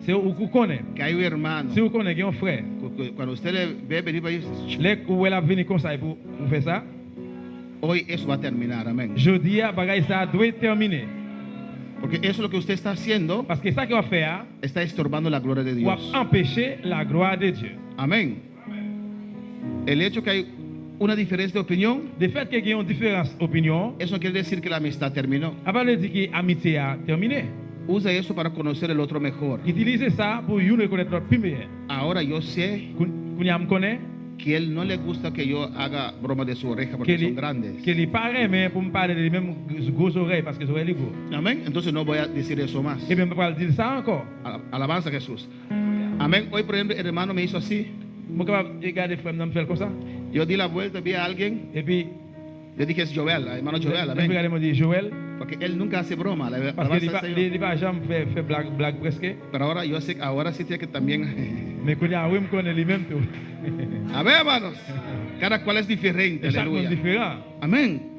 C'est où vous connaissez. que hay un hermano. Si vous connaissez un frère, Cuando usted le ve venir para ahí, les où elle a venu comme ça pour faire ça, hoy eso va a terminar. Amén. je dis à bagay ça doit terminer. Porque eso lo que usted está haciendo Parce que ça qu'il va faire, está estorbando la gloria de ou va Dios. empêcher la gloire de Dieu. Amén. El hecho que hay una diferencia de opinión, De fait qu'il y a une différence d'opinion, eso no quiere decir que la amistad terminó. avant de dire que l'amitié a terminé. Usa eso para conocer el otro mejor. Utilisez ça pour vous reconnaître l'autre plus bien. Ahora yo sé Qu'on y a me connaît, que él no le gusta que yo haga broma de su oreja porque son grandes. qu'il est pareil, mais pour me parler de lui-même, grosses oreilles, parce que les oreilles sont gros. Amén. Entonces no voy a decir eso más. Et bien, je ne peux pas dire ça encore. Alabanza a Jesús. Amén. Hoy, por ejemplo, el hermano me hizo así. Je suis capable de regarder frère, me faire comme ça. Yo di la vuelta, vi a alguien. Et puis, Yo dije, es Joel, hermano je Joel. me Amén. regarde et me dit, Joël, Porque él nunca hace broma. parce qu'il Alabanza al ne Señor. va pas jamais faire blague presque. Pero ahora yo sé, ahora sí tiene que también. Mais quand il y a un me connaît lui-même tout. Amén, hermanos. Cada cual es diferente. Et chaque monde Aleluya. différent. Amén.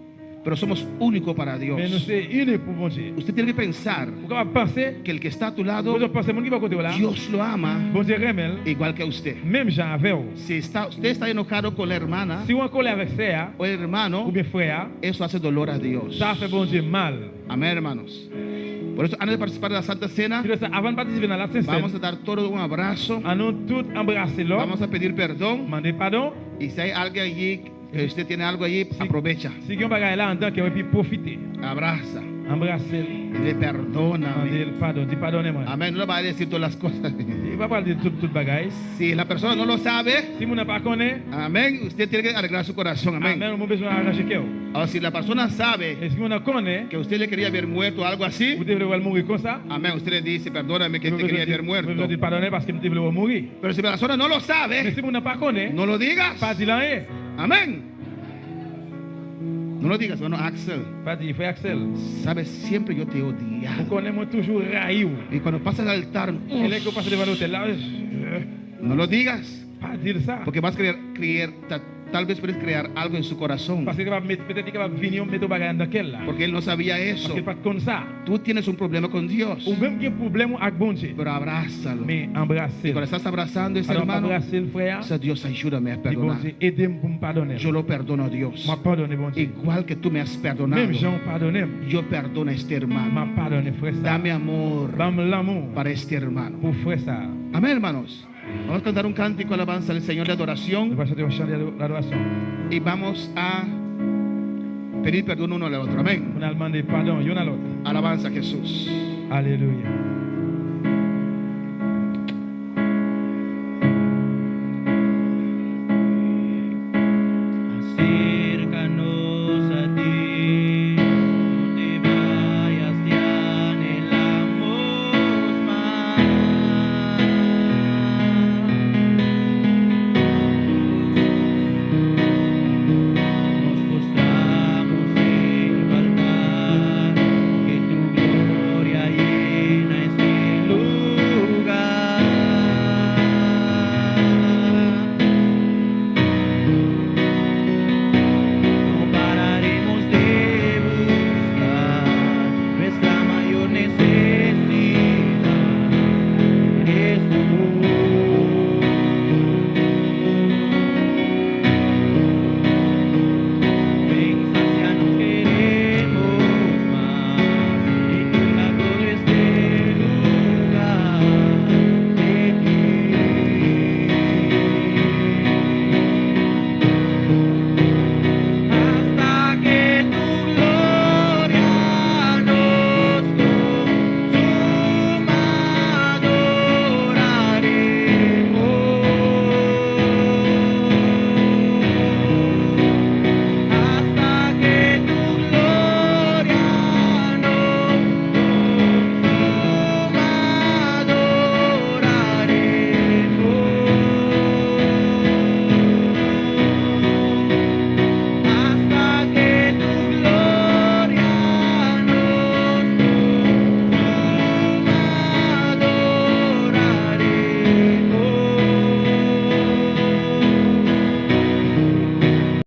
Pero somos únicos para Dios. Mais nous sommes unis pour mon Dieu. Usted tiene que pensar Vous pouvez penser, que el que está a tu lado, vous pensez, mon qui va côté là, Dios lo ama bon Dieu remel, igual que a usted. même Jean avec vous. Si usted está enojado con la hermana Si vous en colère avec ça, o el hermano, ou bien frère, eso hace dolor a Dios. ça fait bon Dieu mal. Amén, hermanos. Por eso, antes de participar de la Santa Cena, C'est ça, avant de participer dans la Sainte vamos a Seine, dar todo un abrazo, à nous tous embrasser l'homme, vamos a pedir perdón. demander pardon. Y si hay alguien allí, que usted tiene algo allí, aprovecha, Si quelqu'un bagaille là en dedans qui aurait pu profiter, abraza, embrasser, y le perdona. demander pardon, dis pardonnez-moi. Amén. No le va a decir todas las cosas. Il va pas dire tout bagaille. Si la persona no lo sabe, Si vous n'avez pas connaît, amén, usted tiene que arreglar su corazón. Amén. amen, on a besoin d'arranger cœur. Ahora, si la persona sabe Et si vous n'en connaît, que usted le quería ver muerto o algo así, vous devez mourir comme ça. amén, usted le dice, perdóname que Vous te quería devez ver muerto. dire pardonner parce que vous devez mourir. Pero si la persona no lo Mais sabe, si vous n'avez pas connaît, no lo digas. pas dire rien. Amén. No lo digas, hermano Axel. Pas dire, frère Axel, Sabes, siempre yo te he vous odiado. connaissez toujours raillé. Y cuando pasas al altar, Et là que vous passez devant l'hôtel, là, no lo digas. pas dire ça. Porque vas a tal vez puedes crear algo en su corazón. Parce que peut-être qu'il va venir mettre au bagage dans quel là. Porque él no sabía Parce eso. qu'il pas comme ça. Tú tienes un problema con Dios. Ou même qu'il y a un problème avec bon Dieu. Pero abrázalo. Mais Y embrasser. cuando estás abrazando a ese Alors, hermano, embrasser le frère. dice, Dios, ayúdame a Dis bon perdonar. Dieu, aidez-moi pour me pardonner. Yo lo perdono a Dios. M'a pardonné, bon Dieu. Igual que tú me has perdonado, Même Jean pardonné. yo perdono a este hermano. M'a pardonné, frère ça. Dame amor Dame l'amour para este hermano. pour frère ça. Amén, hermanos. Vamos a cantar un cántico alabanza al Señor de Nous adoración allons chanter un chant d'adoration. y vamos a pedir perdón uno al otro. Amén. On a demandé pardon, y'en a l'autre. Alabanza a Jesús. Alléluia.